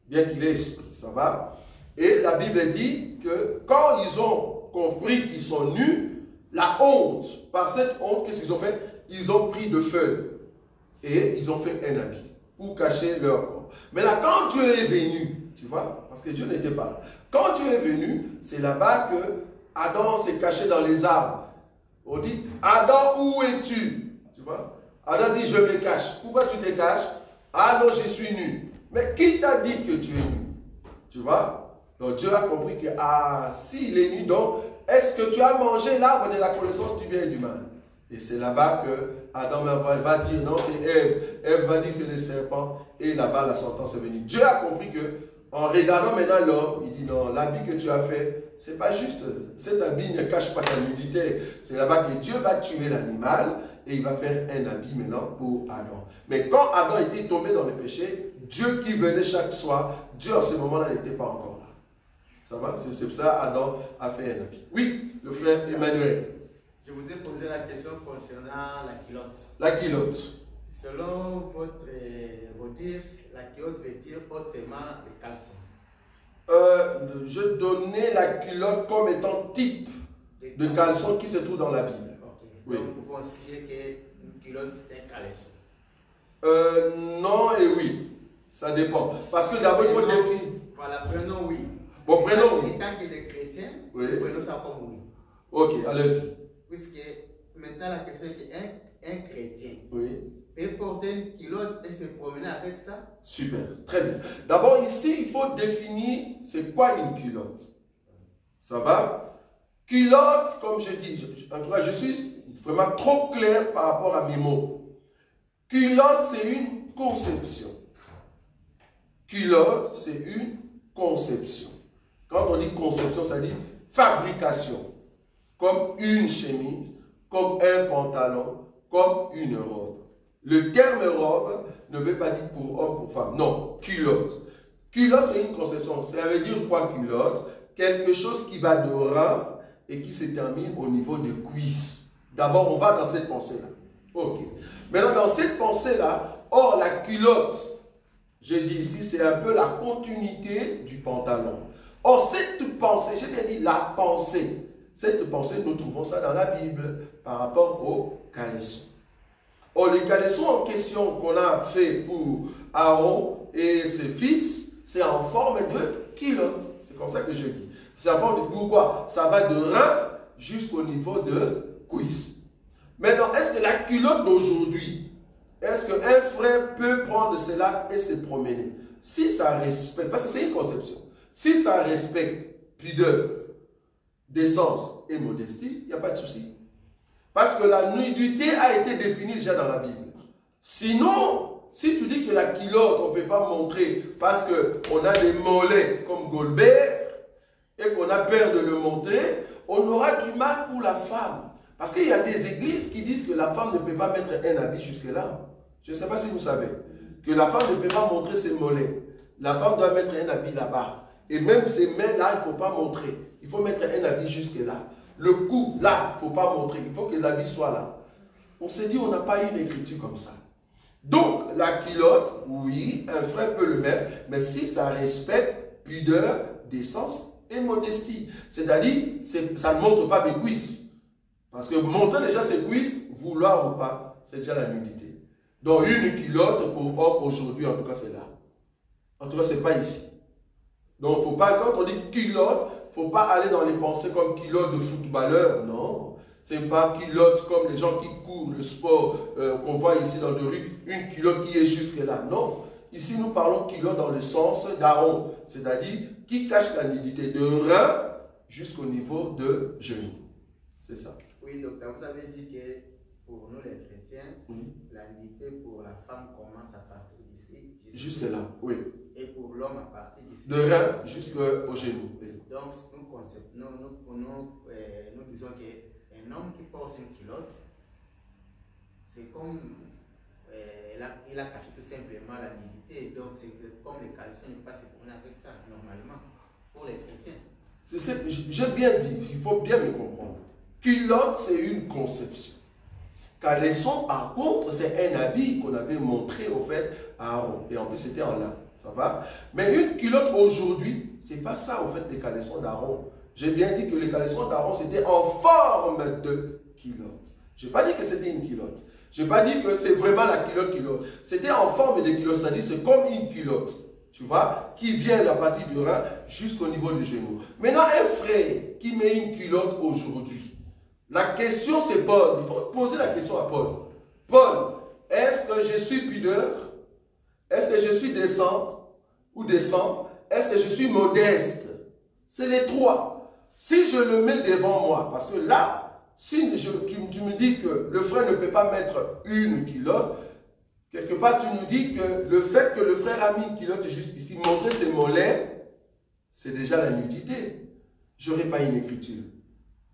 bien qu'il ait esprit, ça va? Et la Bible dit que quand ils ont compris qu'ils sont nus, la honte, par cette honte, qu'est-ce qu'ils ont fait? Ils ont pris de feuilles et ils ont fait un habit pour cacher leur corps. Mais là, quand Dieu est venu, tu vois, parce que Dieu n'était pas là, quand Dieu est venu, c'est là-bas que Adam s'est caché dans les arbres. On dit, Adam, où es-tu? Tu vois? Adam dit, je me cache. Pourquoi tu te caches? Ah non, je suis nu. Mais qui t'a dit que tu es nu? Tu vois? Donc Dieu a compris que, ah, s'il est nu, donc, est-ce que tu as mangé l'arbre de la connaissance du bien et du mal? Et c'est là-bas que Adam va dire, non, c'est Ève. Ève va dire, c'est le serpent. Et là-bas, la sentence est venue. Dieu a compris que, en regardant maintenant l'homme, il dit, non, l'habit que tu as fait, c'est pas juste. Cet habit ne cache pas ta nudité. C'est là-bas que Dieu va tuer l'animal. Et il va faire un habit maintenant pour Adam. Mais quand Adam était tombé dans le péché, Dieu qui venait chaque soir, Dieu à ce moment-là n'était pas encore là. Ça va? C'est pour ça Adam a fait un habit. Oui, le frère Emmanuel. Je voudrais poser la question concernant la culotte. La culotte. Selon vos dires, la culotte veut dire autrement le caleçon. Je donnais la culotte comme étant type de caleçon qui se trouve dans la Bible. Oui. Donc, vous considérez qu'une culotte est un caleçon? Non et oui. Ça dépend. Parce que d'abord, il faut définir. Voilà, prenons oui. Bon, prenons oui. Et tant qu'il est chrétien, oui, prenons ça comme oui. Ok, allez-y. Puisque maintenant la question est qu'un chrétien Oui. peut porter une culotte et se promener avec ça? Super, très bien. D'abord, ici, il faut définir c'est quoi une culotte. Ça va? Culotte, comme je dis, en tout cas, je suis vraiment trop clair par rapport à mes mots. Culotte, c'est une conception. Culotte, c'est une conception. Quand on dit conception, ça dit fabrication. Comme une chemise, comme un pantalon, comme une robe. Le terme robe ne veut pas dire pour homme, pour femme. Non, culotte. Culotte, c'est une conception. Ça veut dire quoi, culotte? Quelque chose qui va de rein et qui se termine au niveau de cuisse. D'abord, on va dans cette pensée-là. Ok. Maintenant, dans cette pensée-là, or, la culotte, j'ai dit ici, c'est un peu la continuité du pantalon. Or, cette pensée, j'ai bien dit la pensée. Cette pensée, nous trouvons ça dans la Bible par rapport aux caleçons. Or, les caleçons en question qu'on a fait pour Aaron et ses fils, c'est en forme de culotte. C'est comme ça que je dis. C'est en forme de pourquoi? Ça va de rein jusqu'au niveau de cuisse. Maintenant, est-ce que la culotte d'aujourd'hui, est-ce qu'un frère peut prendre cela et se promener? Si ça respecte, parce que c'est une conception, si ça respecte pudeur, décence et modestie, il n'y a pas de souci. Parce que la nudité a été définie déjà dans la Bible. Sinon, si tu dis que la culotte, on ne peut pas montrer parce qu'on a des mollets comme Goldberg et qu'on a peur de le montrer, on aura du mal pour la femme. Parce qu'il y a des églises qui disent que la femme ne peut pas mettre un habit jusque-là. Je ne sais pas si vous savez. Que la femme ne peut pas montrer ses mollets. La femme doit mettre un habit là-bas. Et même ses mains-là, il ne faut pas montrer. Il faut mettre un habit jusque-là. Le cou, là, il ne faut pas montrer. Il faut que l'habit soit là. On s'est dit, on n'a pas une écriture comme ça. Donc, la culotte, oui, un frère peut le mettre, mais si ça respecte pudeur, décence et modestie. C'est-à-dire, ça ne montre pas mes cuisses. Parce que montrer déjà ses cuisses, vouloir ou pas, c'est déjà la nudité. Donc, une culotte pour homme aujourd'hui, en tout cas, c'est là. En tout cas, ce n'est pas ici. Donc, il ne faut pas, quand on dit culotte, il ne faut pas aller dans les pensées comme culotte de footballeur, non. Ce n'est pas culotte comme les gens qui courent, le sport qu'on voit ici dans le rue, une culotte qui est jusque là. Non. Ici, nous parlons culotte dans le sens d'Aaron, c'est-à-dire qui cache la nudité de rein jusqu'au niveau de genou. C'est ça. Oui, docteur, vous avez dit que pour nous les chrétiens, la nudité pour la femme commence à partir d'ici. Jusque là, oui. Et pour l'homme à partir d'ici. De rein jusqu'au genou. Oui. Donc, nous disons qu'un homme qui porte une culotte, c'est comme il a caché tout simplement la nudité. Donc, c'est comme les caleçons, il ne peut pas se promener avec ça, normalement, pour les chrétiens. J'ai bien dit, il faut bien me comprendre. Culotte, c'est une conception. Caleçon, par contre, c'est un habit qu'on avait montré au fait à Aaron. Et en plus, c'était en lin. Ça va? Mais une culotte aujourd'hui, c'est pas ça au fait les caleçons d'Aaron. J'ai bien dit que les caleçons d'Aaron, c'était en forme de culotte. Je n'ai pas dit que c'était une culotte. Je n'ai pas dit que c'est vraiment la culotte. C'était en forme de culotte, c'est-à-dire c'est comme une culotte. Tu vois, qui vient à partir du rein jusqu'au niveau du genou. Maintenant, un frère qui met une culotte aujourd'hui, la question c'est Paul. Il faut poser la question à Paul. Paul, est-ce que je suis pudeur? Est-ce que je suis décente ou décent? Est-ce que je suis modeste? C'est les trois. Si je le mets devant moi, parce que là, si tu me dis que le frère ne peut pas mettre une culotte, quelque part tu nous dis que le fait que le frère a mis une culotte jusqu'ici, montrer ses mollets, c'est déjà la nudité. Je n'aurai pas une écriture.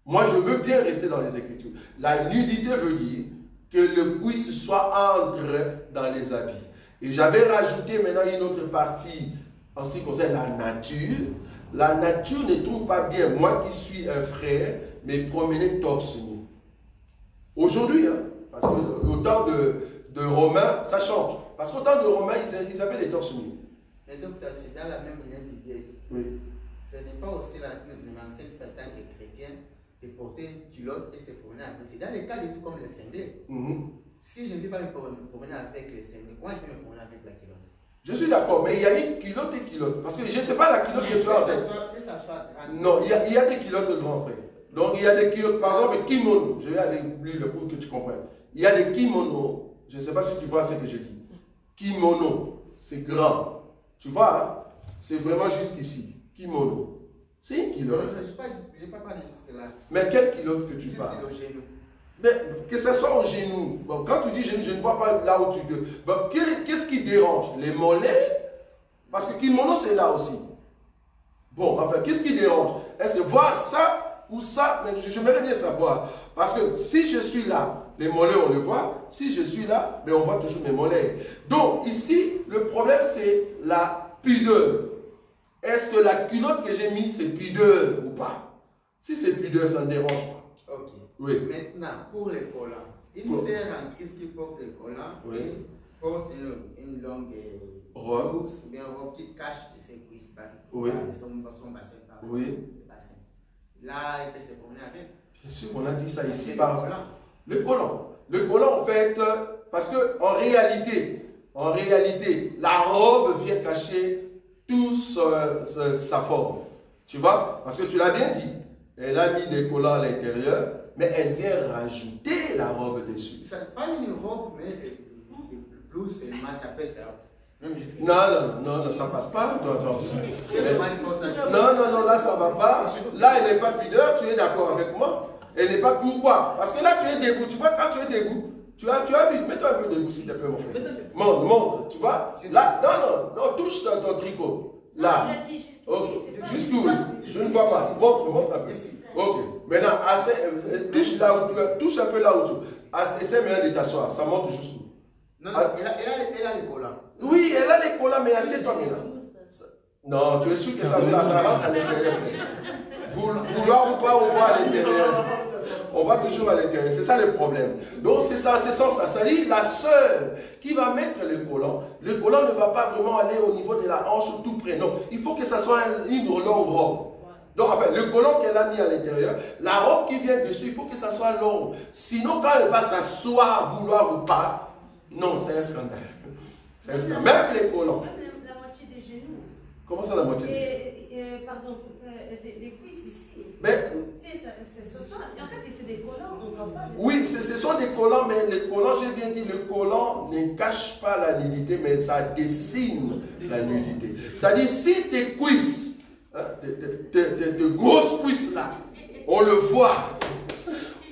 Moi, je veux bien rester dans les Écritures. La nudité veut dire que le cuisse soit entre dans les habits. Et j'avais rajouté maintenant une autre partie en ce qui concerne la nature. La nature ne trouve pas bien, moi qui suis un frère, me promener torse nu. Aujourd'hui, hein, parce qu'au temps de Romains, ça change. Parce qu'au temps de Romains, ils avaient des torses nus. Mais docteur, c'est dans la même ligne d'idée. Oui. Ce n'est pas aussi l'enseigne en tant que chrétien de porter une culotte et se promener avec. C'est dans les cas de tout comme le cinglé. Si je ne peux pas me promener avec le cinglé, moi je peux me promener avec la culotte. Je suis d'accord, mais il y a une culotte et culotte. Parce que je ne sais pas la culotte que tu as en tête. Que ça soit grand. Non, il y a des culottes de grand frère. Donc, il y a des kilos, par exemple, kimono. Je vais aller lire le pour que tu comprennes. Il y a des kimonos. Je ne sais pas si tu vois ce que je dis. Kimono, c'est grand. Tu vois, hein? C'est vraiment juste ici. Kimono. C'est une culotte. Je n'ai pas parlé jusque-là. Mais quelle culotte que tu Juste parles? au genou. Mais que ce soit au genou. Bon, quand tu dis genou, je ne vois pas là où tu veux. Bon, qu'est-ce qui dérange? Les mollets? Parce que kimono, c'est là aussi. Bon, enfin, qu'est-ce qui dérange? Est-ce que voir ça ou ça? J'aimerais bien savoir. Parce que si je suis là, les mollets, on le voit. Si je suis là, mais on voit toujours mes mollets. Donc, ici, le problème, c'est la pudeur. Est-ce que la culotte que j'ai mise, c'est pudeur ou pas? Si c'est pudeur, ça ne dérange pas. Ok. Oui. Maintenant, pour les collants. Une sœur en Christ qui porte les collants, Oui. et porte une longue Robe. blouse, ou bien robe qui cache ses cuisses, Oui. son bassin. Oui. Le bassin. Là, elle peut se promener avec. Bien sûr, on a dit ça ici C'est par le collant. le collant. Le collant, en fait, parce que en réalité, la robe vient cacher toute sa forme. Tu vois? Parce que tu l'as bien dit. Elle a mis des collants à l'intérieur, mais elle vient rajouter la robe dessus. Ça n'est pas une robe, mais des blouses seulement, ça peut être. Même jusqu'ici. Non, ça passe pas. Qu'est-ce qu'on porte ça? Non, là, ça va pas. Là, elle n'est pas pudeur, tu es d'accord avec moi? Elle n'est pas. Pourquoi? Parce que là, tu es debout. Tu vois, quand tu es debout, tu as vu. Mets-toi un peu debout, s'il te plaît, mon frère. Montre, tu vois? Là, non, touche ton tricot. Là. Il a dit jusqu'ici, Oh, c'est pas- jusqu'où? Je ne vois pas. Montre un peu. Ok. Maintenant, touche un peu là où tu veux. Essaie maintenant de t'asseoir. Ça monte jusqu'où? Non, elle a les collants. Oui, elle a les collants, mais assieds-toi maintenant. Non, tu es sûr que ça rentre à l'intérieur. Vouloir ou pas, on va à l'intérieur. On va toujours à l'intérieur. C'est ça le problème. Donc c'est ça, c'est ça. C'est-à-dire la sœur qui va mettre le collant ne va pas vraiment aller au niveau de la hanche tout près. Non, il faut que ça soit une longue robe. Donc enfin, le collant qu'elle a mis à l'intérieur, la robe qui vient dessus, il faut que ça soit long. Sinon, quand elle va s'asseoir, vouloir ou pas, non, c'est un scandale. C'est un scandale. Même les collants. Même la moitié des genoux. Comment ça la moitié? Pardon, des cuisses ici. Mais, Ce sont, en fait, c'est des collants, on ne voit pas. oui, ce sont des collants, mais les collants, j'ai bien dit, le collant ne cache pas la nudité, mais ça dessine la nudité. C'est-à-dire, si tes cuisses, hein, tes grosses cuisses là, on le voit.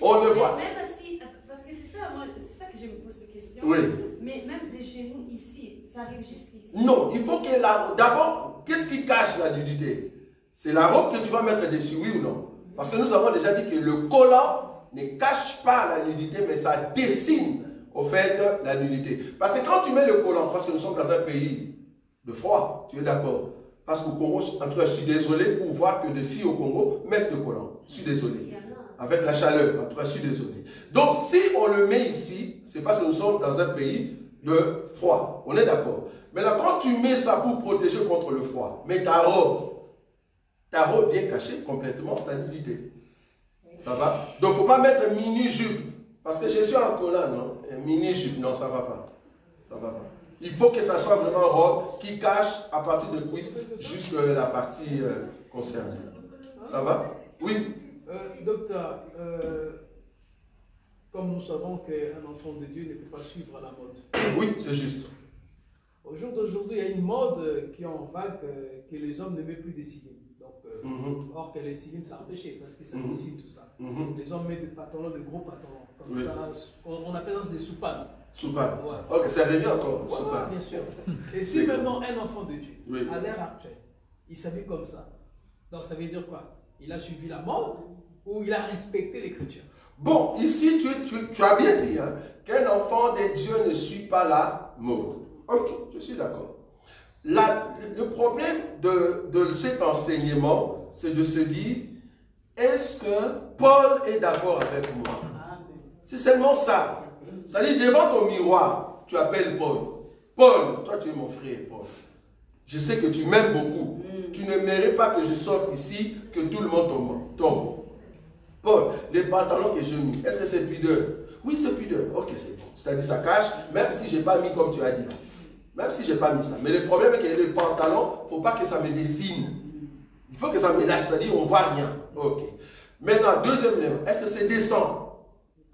On le voit. Même si, parce que c'est ça, c'est ça que je me pose cette question. Oui. Mais même des genoux ici, ça arrive jusqu'ici. Non, il faut que d'abord, qu'est-ce qui cache la nudité? C'est la robe que tu vas mettre dessus, oui ou non? Parce que nous avons déjà dit que le collant ne cache pas la nudité, mais ça dessine au fait la nudité. Parce que quand tu mets le collant, parce que nous sommes dans un pays de froid, tu es d'accord? Parce qu'au Congo, en tout cas, je suis désolé pour voir que des filles au Congo mettent le collant. Je suis désolé. Il y en a. Avec la chaleur, en tout cas, je suis désolé. Donc, si on le met ici, c'est parce que nous sommes dans un pays de froid. On est d'accord. Maintenant, quand tu mets ça pour protéger contre le froid, mais ta robe vient cacher complètement la nudité. Ça va? Donc, il ne faut pas mettre mini-jupe. Parce que je suis en collant, non? Mini-jupe, non, ça ne va pas. Ça va pas. Il faut que ça soit vraiment robe qui cache à partir de cuisse jusqu'à la partie concernée. Ça va? Oui. Docteur, comme nous savons qu'un enfant de Dieu ne peut pas suivre la mode. Oui, c'est juste. Au jour d'aujourd'hui, il y a une mode qui est en vague que les hommes ne mettent plus des cilimes. Donc, or que les cilimes, c'est empêché parce que ça dessine tout ça. Les hommes mettent des pantalons, des gros pantalons. Comme Oui. ça, on appelle ça des soupanes. Soupane. Ouais. Ok, ça revient encore. Ouais, Soupane. bien sûr. Et si maintenant un enfant de Dieu, Oui. à l'ère actuelle, il s'habille comme ça, donc ça veut dire quoi? Il a suivi la mode ou il a respecté l'écriture? Bon, ici, tu as bien dit hein, qu'un enfant de Dieu ne suit pas la mode. Ok, je suis d'accord. Le problème de cet enseignement, c'est de se dire, est-ce que Paul est d'accord avec moi? C'est seulement ça. C'est-à-dire, devant ton miroir, tu appelles Paul. Paul, toi tu es mon frère, Paul. Je sais que tu m'aimes beaucoup. Tu ne mérites pas que je sorte ici, que tout le monde tombe. Paul, les pantalons que j'ai mis, est-ce que c'est pudeur? Oui, c'est pudeur. Ok, c'est bon. C'est-à-dire, ça cache, même si je n'ai pas mis comme tu as dit. Même si je n'ai pas mis ça. Mais le problème est que les pantalons, il ne faut pas que ça me dessine. Il faut que ça me lâche, c'est-à-dire on ne voit rien. Ok. Maintenant, deuxième élément, est-ce que c'est décent?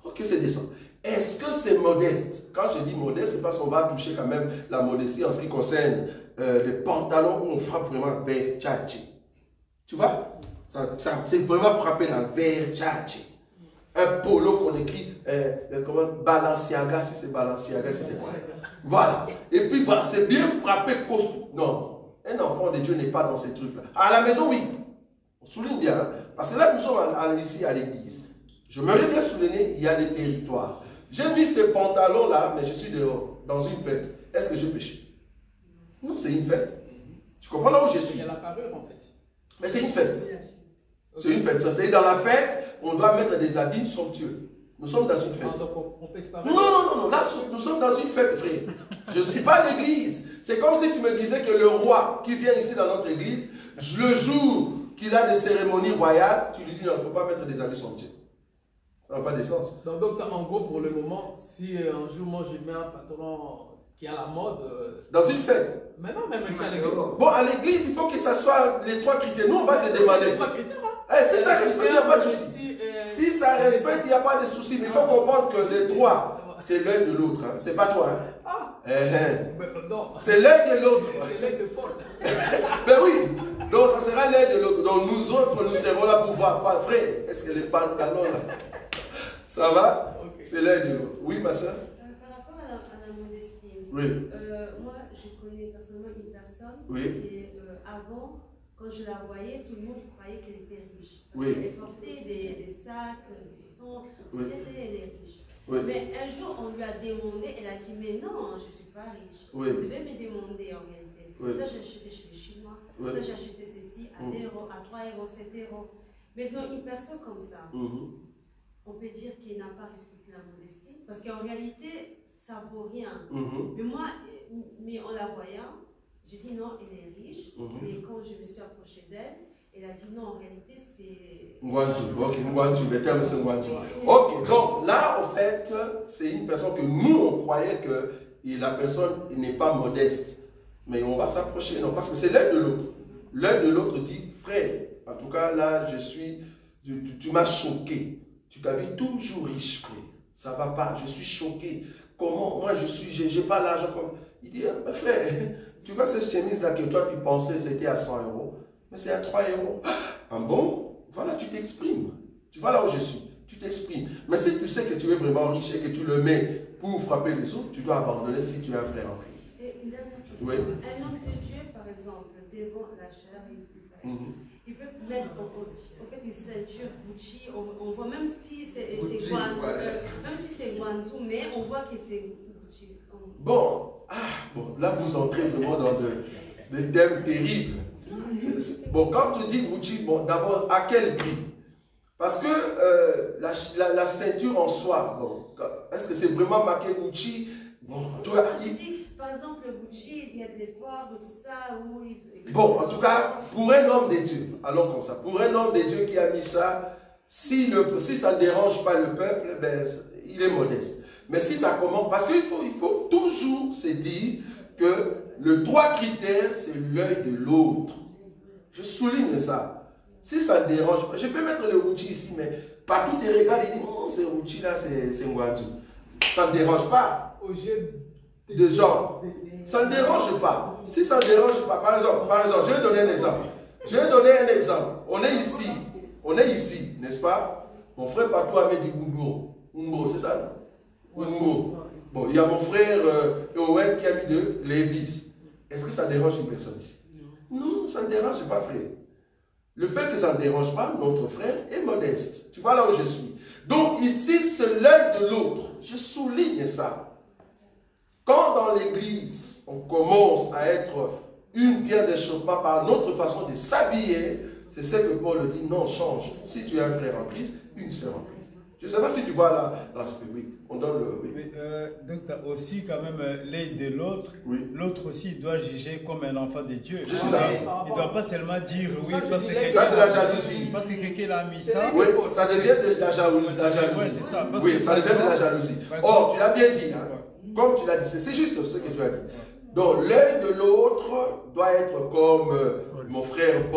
Ok, c'est décent. Est-ce que c'est modeste? Quand je dis modeste, c'est parce qu'on va toucher quand même la modestie en ce qui concerne les pantalons où on frappe vraiment Versace. Tu vois? C'est vraiment frapper la Versace. Un polo qu'on écrit, comment, Balenciaga, si c'est Balenciaga, si c'est quoi. Voilà. Et puis voilà, c'est bien frappé costaud. Non, un enfant de Dieu n'est pas dans ces trucs-là. À la maison, oui. On souligne bien, hein? Parce que là, nous sommes ici à l'église. Je m'aurais bien souligné, il y a des territoires. J'ai mis ces pantalons-là, mais je suis dehors, dans une fête. Est-ce que j'ai péché? Non, c'est une fête. Tu comprends là où je suis? Il y a la parure en fait. Mais c'est une fête. C'est une fête. C'est-à-dire dans la fête, on doit mettre des habits somptueux. Nous sommes dans une fête. Ah, donc on peut se Non, non, non, là, nous sommes dans une fête, frère. Je ne suis pas à l'église. C'est comme si tu me disais que le roi qui vient ici dans notre église, le jour qu'il a des cérémonies royales, tu lui dis non, il ne faut pas mettre des habits somptueux. Ça n'a pas de sens. Donc, en gros, pour le moment, si un jour moi je mets un pantalon qui est à la mode. Dans une fête. Maintenant, même ici à l'église. Bon, à l'église, il faut que ça soit les trois critères. Nous, on va te demander. Les trois critères, hein? Si ça respecte, il n'y a pas de souci. Si ça respecte, il n'y a pas de souci. Mais il faut comprendre que les trois, c'est l'œil de l'autre. Hein. C'est pas toi. Hein. Ah. C'est l'œil de l'autre. C'est l'œil de Paul. Ben oui. Donc, ça sera l'œil de l'autre. Donc, nous autres, nous serons là pour voir. Pas vrai. Est-ce que les pantalons là, ça va? Okay. C'est l'œil de l'autre. Oui, ma soeur? Par rapport à la modestie, oui. Moi, je connais personnellement une personne oui. qui, avant, quand je la voyais, tout le monde croyait qu'elle était riche. Parce oui. qu'elle portait des sacs, des boutons, oui. elle est riche. Oui. Mais un jour, on lui a demandé, elle a dit, mais non, je ne suis pas riche. Oui. Vous devez me demander en réalité. Oui. Ça, j'ai acheté chez les Chinois. Oui. Ça, j'ai acheté ceci à 1 euro, à 3 euros, 7 euros. Maintenant, une personne comme ça, on peut dire qu'il n'a pas respecté la modestie. Parce qu'en réalité, ça ne vaut rien. Mais moi, en la voyant, j'ai dit non, elle est riche. Et quand je me suis approchée d'elle, elle a dit non, en réalité, c'est... Ngwanju, le terme c'est Ngwanju. Ok, donc là, en fait, c'est une personne que nous, on croyait que la personne n'est pas modeste. Mais on va s'approcher, non, parce que c'est l'œil de l'autre. L'œil de l'autre dit, frère, en tout cas, là, tu m'as choqué. Tu t'habilles toujours riche, frère. Ça ne va pas, je suis choqué. Comment, moi, j'ai pas l'argent comme... Il dit, mais frère, tu vois cette chemise-là que toi, tu pensais c'était à 100 euros, mais c'est à 3 euros. Ah bon? Voilà, tu t'exprimes. Tu vois là où je suis. Tu t'exprimes. Mais si tu sais que tu es vraiment riche et que tu le mets pour frapper les autres, tu dois abandonner si tu es un frère en Christ. Et une dernière question. Oui. Un homme de Dieu, par exemple, devant la chair, il peut mettre en fait des ceintures Gucci, on voit même si c'est Guangzhou, mais on voit que c'est Gucci. Bon, là vous entrez vraiment dans des thèmes terribles. Bon, quand tu dis Gucci, bon, d'abord, à quel prix? Parce que la ceinture en soi, bon, est-ce que c'est vraiment marqué Gucci? Bon, par exemple, Gucci, il y a des formes, tout ça. Bon, en tout cas, pour un homme de Dieu, allons comme ça, pour un homme de Dieu qui a mis ça, si ça ne dérange pas le peuple, ben, il est modeste. Mais si ça commence, parce qu'il faut toujours se dire que le trois critères, c'est l'œil de l'autre. Je souligne ça. Si ça ne dérange pas, je peux mettre le Gucci ici, mais partout tu regardes, il dit, c'est Gucci là, c'est Ngwanju. Ça ne dérange pas. Aux yeux de gens. Ça ne dérange pas. Si ça ne dérange pas, par exemple, je vais donner un exemple. Je vais donner un exemple. On est ici, n'est-ce pas? Mon frère Patou a mis du Ungo. Ungo, c'est ça? Ungo. Bon, il y a mon frère Owen qui a mis de Levis. Est-ce que ça dérange une personne ici? Non, ça ne dérange pas, frère. Le fait que ça ne dérange pas, notre frère est modeste. Tu vois là où je suis. Donc ici, c'est l'œil de l'autre. Je souligne ça. Quand dans l'église, on commence à être une pierre d'achoppement par notre façon de s'habiller, c'est ce que Paul dit, non, change. Si tu es un frère en Christ, une sœur en Christ. Je ne sais pas si tu vois l'aspect, oui. On donne le... Oui. Donc, tu as aussi quand même l'œil de l'autre. Oui. L'autre aussi doit juger comme un enfant de Dieu. Je suis là. Il ne doit pas seulement dire oui parce que... Ça, c'est la jalousie. Parce que quelqu'un a mis ça. Oui, ça devient de la jalousie. Oui, c'est ça. Oui, ça devient de la jalousie. Or, tu l'as bien dit, hein. Comme tu l'as dit, c'est juste ce que tu as dit. Donc, l'œil de l'autre doit être comme mon frère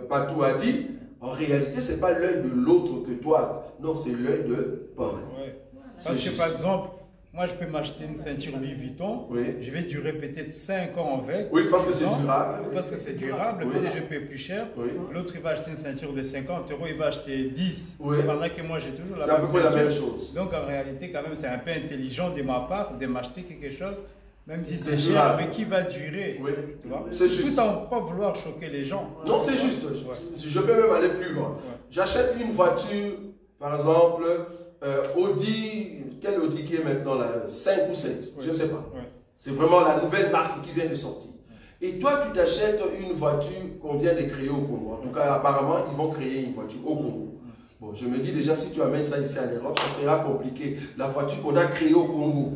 Patou a dit. En réalité, ce n'est pas l'œil de l'autre que toi. Non, c'est l'œil de Paul. Ouais. Parce que par exemple, moi je peux m'acheter une ceinture Louis Vuitton, Oui. je vais durer peut-être 5 ans avec. Oui, parce que c'est 6 ans, durable. Parce que c'est durable, Oui. peut-être je paye plus cher. Oui. L'autre il va acheter une ceinture de 50 €, il va acheter 10. Oui. Pendant que moi j'ai toujours la C'est à peu près la même ceinture. chose. Donc en réalité, quand même, c'est un peu intelligent de ma part de m'acheter quelque chose, même si C'est c'est cher, durable. mais qui va durer. Oui. Tu vois? C'est juste. Tout en pas vouloir choquer les gens. Non, c'est juste. Je peux même aller plus loin. Ouais. J'achète une voiture, par exemple, Audi, quel Audi qui est maintenant là, 5 ou 7, je ne sais pas. Ouais. C'est vraiment la nouvelle marque qui vient de sortir. Et toi, tu t'achètes une voiture qu'on vient de créer au Congo. En tout cas, apparemment, ils vont créer une voiture au Congo. Bon, je me dis déjà, si tu amènes ça ici en Europe, ça sera compliqué. La voiture qu'on a créée au Congo.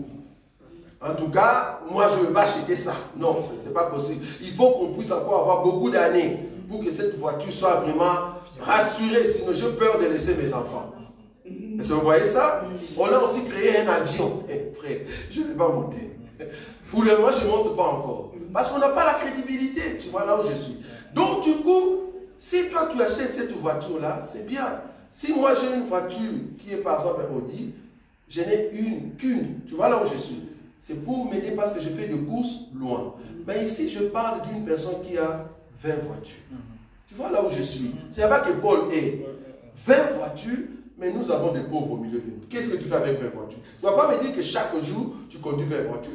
En tout cas, moi, je ne veux pas acheter ça. Non, ce n'est pas possible. Il faut qu'on puisse encore avoir beaucoup d'années pour que cette voiture soit vraiment rassurée. Sinon, j'ai peur de laisser mes enfants. Est-ce que vous voyez ça? On a aussi créé un avion. Frère, je ne vais pas monter. Pour le moment, je ne monte pas encore. Parce qu'on n'a pas la crédibilité. Tu vois là où je suis. Donc, du coup, si toi, tu achètes cette voiture-là, c'est bien. Si moi, j'ai une voiture qui est par exemple un Audi, je n'ai qu'une. Tu vois là où je suis. C'est pour m'aider parce que je fais des courses loin. Mais ici, je parle d'une personne qui a 20 voitures. Tu vois là où je suis. C'est là-bas que Paul est. 20 voitures, mais nous avons des pauvres au milieu de nous. Qu'est-ce que tu fais avec 20 voitures? Tu ne vas pas me dire que chaque jour, tu conduis 20 voitures.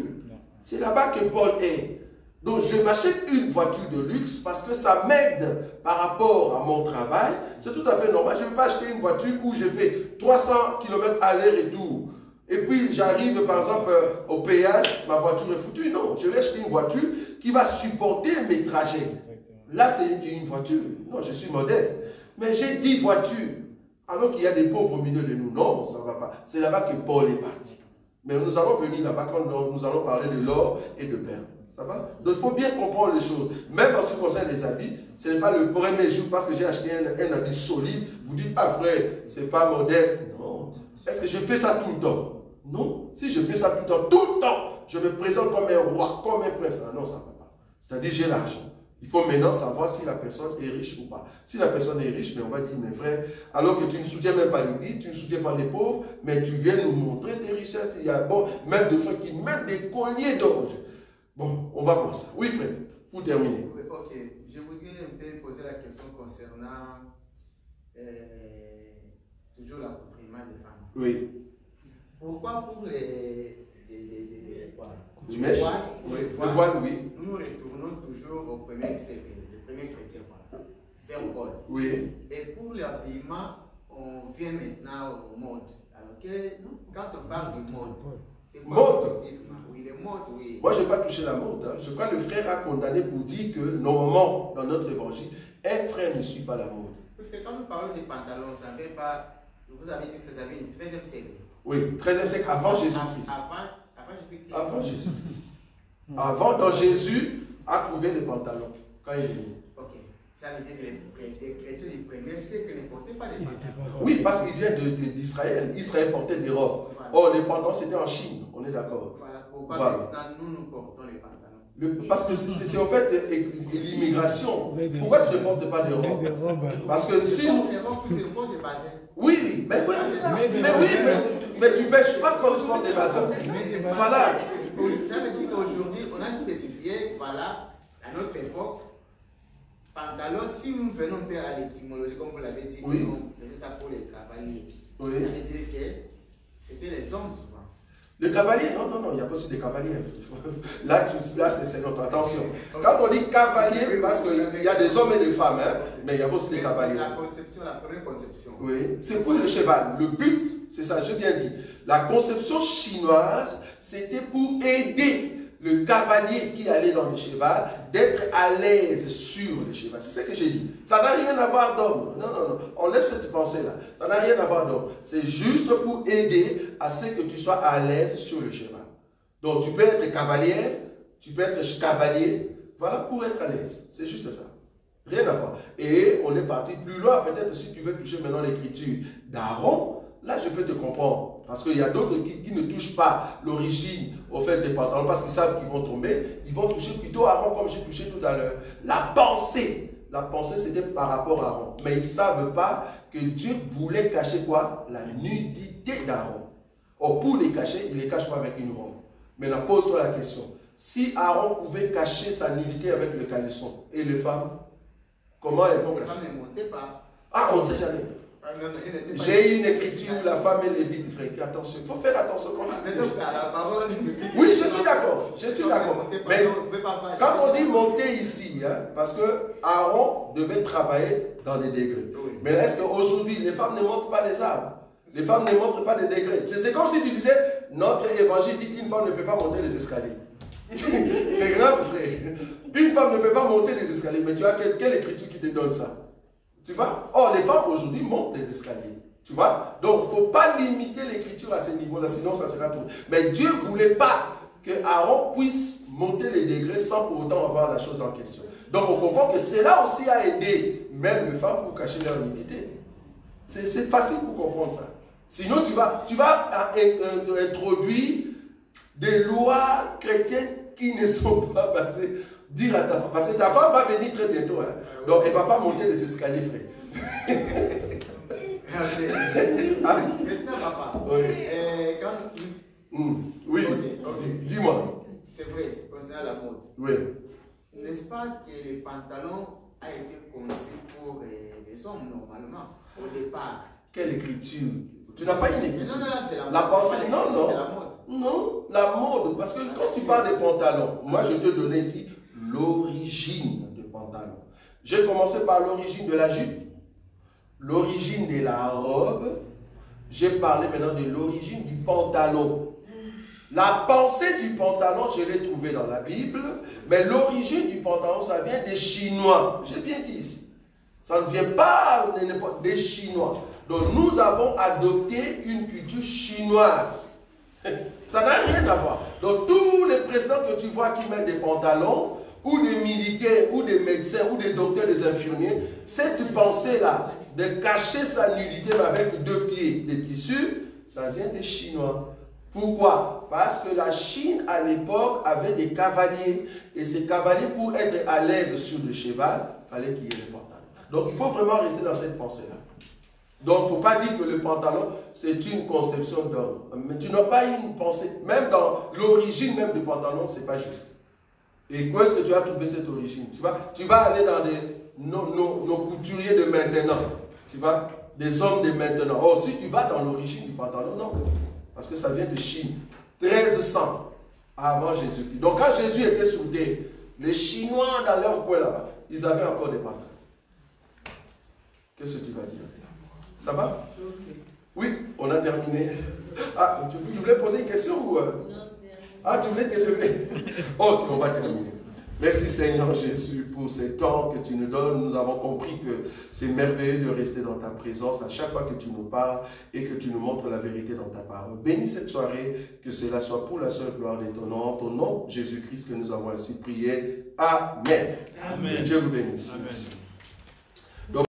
C'est là-bas que Paul est. Donc, je m'achète une voiture de luxe parce que ça m'aide par rapport à mon travail. C'est tout à fait normal. Je ne vais pas acheter une voiture où je fais 300 km aller-retour. Et puis, j'arrive par exemple au péage, ma voiture est foutue. Non, je vais acheter une voiture qui va supporter mes trajets. Là, c'est une voiture. Non, je suis modeste. Mais j'ai 10 voitures. Alors qu'il y a des pauvres au milieu de nous. Non, ça ne va pas. C'est là-bas que Paul est parti. Mais nous allons venir là-bas quand nous allons parler de l'or et de perles. Ça va? Donc, il faut bien comprendre les choses. Même en ce qui concerne les habits, ce n'est pas le premier jour parce que j'ai acheté un habit solide. Vous dites, ah frère, c'est pas modeste. Non. Est-ce que je fais ça tout le temps? Non. Si je fais ça tout le temps, je me présente comme un roi, comme un prince. Ah non, ça ne va pas. C'est-à-dire, j'ai l'argent. Il faut maintenant savoir si la personne est riche ou pas. Si la personne est riche, mais on va dire, mes frères, alors que tu ne soutiens même pas l'église, tu ne soutiens pas les pauvres, mais tu viens nous montrer tes richesses. Il y a bon, même des frères qui mettent des colliers d'or. Bon, on va voir ça. Oui, frère, pour terminer. Oui, ok, je voudrais un peu poser la question concernant toujours l'accoutrement des femmes. Oui. Pourquoi pour les Du mèche? Oui. Le voile, oui. Nous nous retournons toujours au premier chrétien, vers Paul. Oui. Et pour l'habillement, on vient maintenant au mode. Alors, quand on parle de mode, c'est quoi Mode? effectivement? Oui, le mode, oui. Moi, je n'ai pas touché la mode. Hein. Je crois que le frère a condamné pour dire que, normalement, dans notre évangile, un frère ne suit pas la mode. Parce que quand nous parlons des pantalons, ça ne fait pas. Vous avez dit que ça avait une 13e siècle. Oui, 13e siècle avant Jésus-Christ. Avant Jésus-Christ. Avant Jésus-Christ. Avant, dans Jésus a trouvé les pantalons quand il est venu. Ok. Ça veut dire que les chrétiens du premier siècle ne portaient pas les pantalons. Oui, parce qu'il vient d'Israël. Israël portait des robes. Voilà. Or, les pantalons, c'était en Chine. On est d'accord. Voilà. Pourquoi Voilà. maintenant nous portons les pantalons? Parce que c'est en fait l'immigration. Pourquoi tu ne portes pas de robes? Parce que si... Les robes, c'est le port de bassin. Oui, oui, mais oui, mais tu ne pêches pas comme tu portes des bazars. Voilà. Ça veut dire qu'aujourd'hui, on a spécifié, voilà, à notre époque, pantalon, si nous venons un peu à l'étymologie, comme vous l'avez dit, Oui. on faisait ça pour les cavaliers. Oui. Ça veut dire que c'était les hommes souvent. Les cavaliers, non, il y a pas aussi des cavaliers. Là, c'est notre attention. Quand on dit cavalier, parce qu'il y a des hommes et des femmes, hein, mais il y a aussi des cavaliers. La conception, la première conception. Oui, c'est pour le cheval. Le but, c'est ça, j'ai bien dit. La conception chinoise, c'était pour aider le cavalier qui allait dans le cheval d'être à l'aise sur le cheval. C'est ce que j'ai dit. Ça n'a rien à voir d'homme. Non. On laisse cette pensée-là. Ça n'a rien à voir d'homme. C'est juste pour aider à ce que tu sois à l'aise sur le cheval. Donc, tu peux être cavalière, tu peux être cavalier. Voilà, pour être à l'aise. C'est juste ça. Rien à voir. Et on est parti plus loin. Peut-être si tu veux toucher maintenant l'écriture d'Aaron, là, je peux te comprendre. Parce qu'il y a d'autres qui ne touchent pas l'origine au fait des pantalons parce qu'ils savent qu'ils vont tomber. Ils vont toucher plutôt Aaron comme j'ai touché tout à l'heure. La pensée la pensée c'était par rapport à Aaron. Mais ils ne savent pas que Dieu voulait cacher quoi? La nudité d'Aaron. Or, pour les cacher, il ne les cache pas avec une robe. Maintenant, pose-toi la question. Si Aaron pouvait cacher sa nudité avec le caleçon, et les femmes, comment elles vont cacher? Les femmes ne montaient pas. Ah, on ne sait jamais. J'ai une écriture où la femme est lévite, frère. Attention, il faut faire attention quand même. Oui, je suis d'accord. Je suis d'accord. Mais quand on dit monter ici, hein, parce que Aaron devait travailler dans des degrés. Mais est-ce qu'aujourd'hui, les femmes ne montent pas les arbres? Les femmes ne montrent pas des degrés. C'est comme si tu disais, notre évangile dit qu'une femme ne peut pas monter les escaliers. C'est grave, frère. Une femme ne peut pas monter les escaliers. Mais tu as quelle écriture qui te donne ça? Tu vois? Or, les femmes aujourd'hui montent les escaliers. Tu vois? Donc, il ne faut pas limiter l'écriture à ce niveau-là, sinon ça sera trop. Mais Dieu ne voulait pas que Aaron puisse monter les degrés sans pour autant avoir la chose en question. Donc, on comprend que cela aussi a aidé même les femmes pour cacher leur nudité. C'est facile pour comprendre ça. Sinon, tu vas introduire des lois chrétiennes qui ne sont pas basées. Dire à ta femme, parce que ta femme va venir très bientôt, hein. Donc elle ne va pas monter les escaliers, frère. Maintenant, papa, Oui. Oui, okay. Dis-moi. C'est vrai, concernant la mode. Oui. N'est-ce pas que les pantalons a été conçu pour les hommes normalement, au départ? Quelle écriture? Tu n'as pas une écriture? Non, c'est la mode. La pensée, non. C'est la mode. Non, la mode. Parce que quand tu parles des pantalons, moi je vais te donner ici l'origine du pantalon. J'ai commencé par l'origine de la jupe, l'origine de la robe. J'ai parlé maintenant de l'origine du pantalon. La pensée du pantalon, je l'ai trouvée dans la Bible, mais l'origine du pantalon, ça vient des Chinois. J'ai bien dit ici. Ça ne vient pas des Chinois. Donc nous avons adopté une culture chinoise. Ça n'a rien à voir. Donc tous les présidents que tu vois qui mettent des pantalons, ou des militaires, ou des médecins, ou des docteurs, des infirmiers, cette pensée-là de cacher sa nudité avec 2 pieds de tissu, ça vient des Chinois. Pourquoi? Parce que la Chine, à l'époque, avait des cavaliers. Et ces cavaliers, pour être à l'aise sur le cheval, il fallait qu'il y ait des pantalons. Donc il faut vraiment rester dans cette pensée-là. Donc, il ne faut pas dire que le pantalon, c'est une conception d'homme. Mais tu n'as pas une pensée, même dans l'origine même du pantalon, ce n'est pas juste. Et où est-ce que tu as trouvé cette origine? Tu vas aller dans nos couturiers de maintenant. Tu vois, des hommes de maintenant. Or, si tu vas dans l'origine du pantalon, non. Parce que ça vient de Chine. 1300 avant Jésus-Christ. Donc, quand Jésus était sur terre, les Chinois, dans leur coin là-bas, ils avaient encore des pantalons. Qu'est-ce que tu vas dire? Ça va? Oui, on a terminé. Ah, tu voulais poser une question ou... Ah, tu voulais t'élever? Ok, on va terminer. Merci Seigneur Jésus pour ces temps que tu nous donnes. Nous avons compris que c'est merveilleux de rester dans ta présence à chaque fois que tu nous parles et que tu nous montres la vérité dans ta parole. Bénis cette soirée, que cela soit pour la seule gloire de ton nom. Au nom de Jésus-Christ que nous avons ainsi prié. Amen. Amen. Que Dieu vous bénisse. Amen.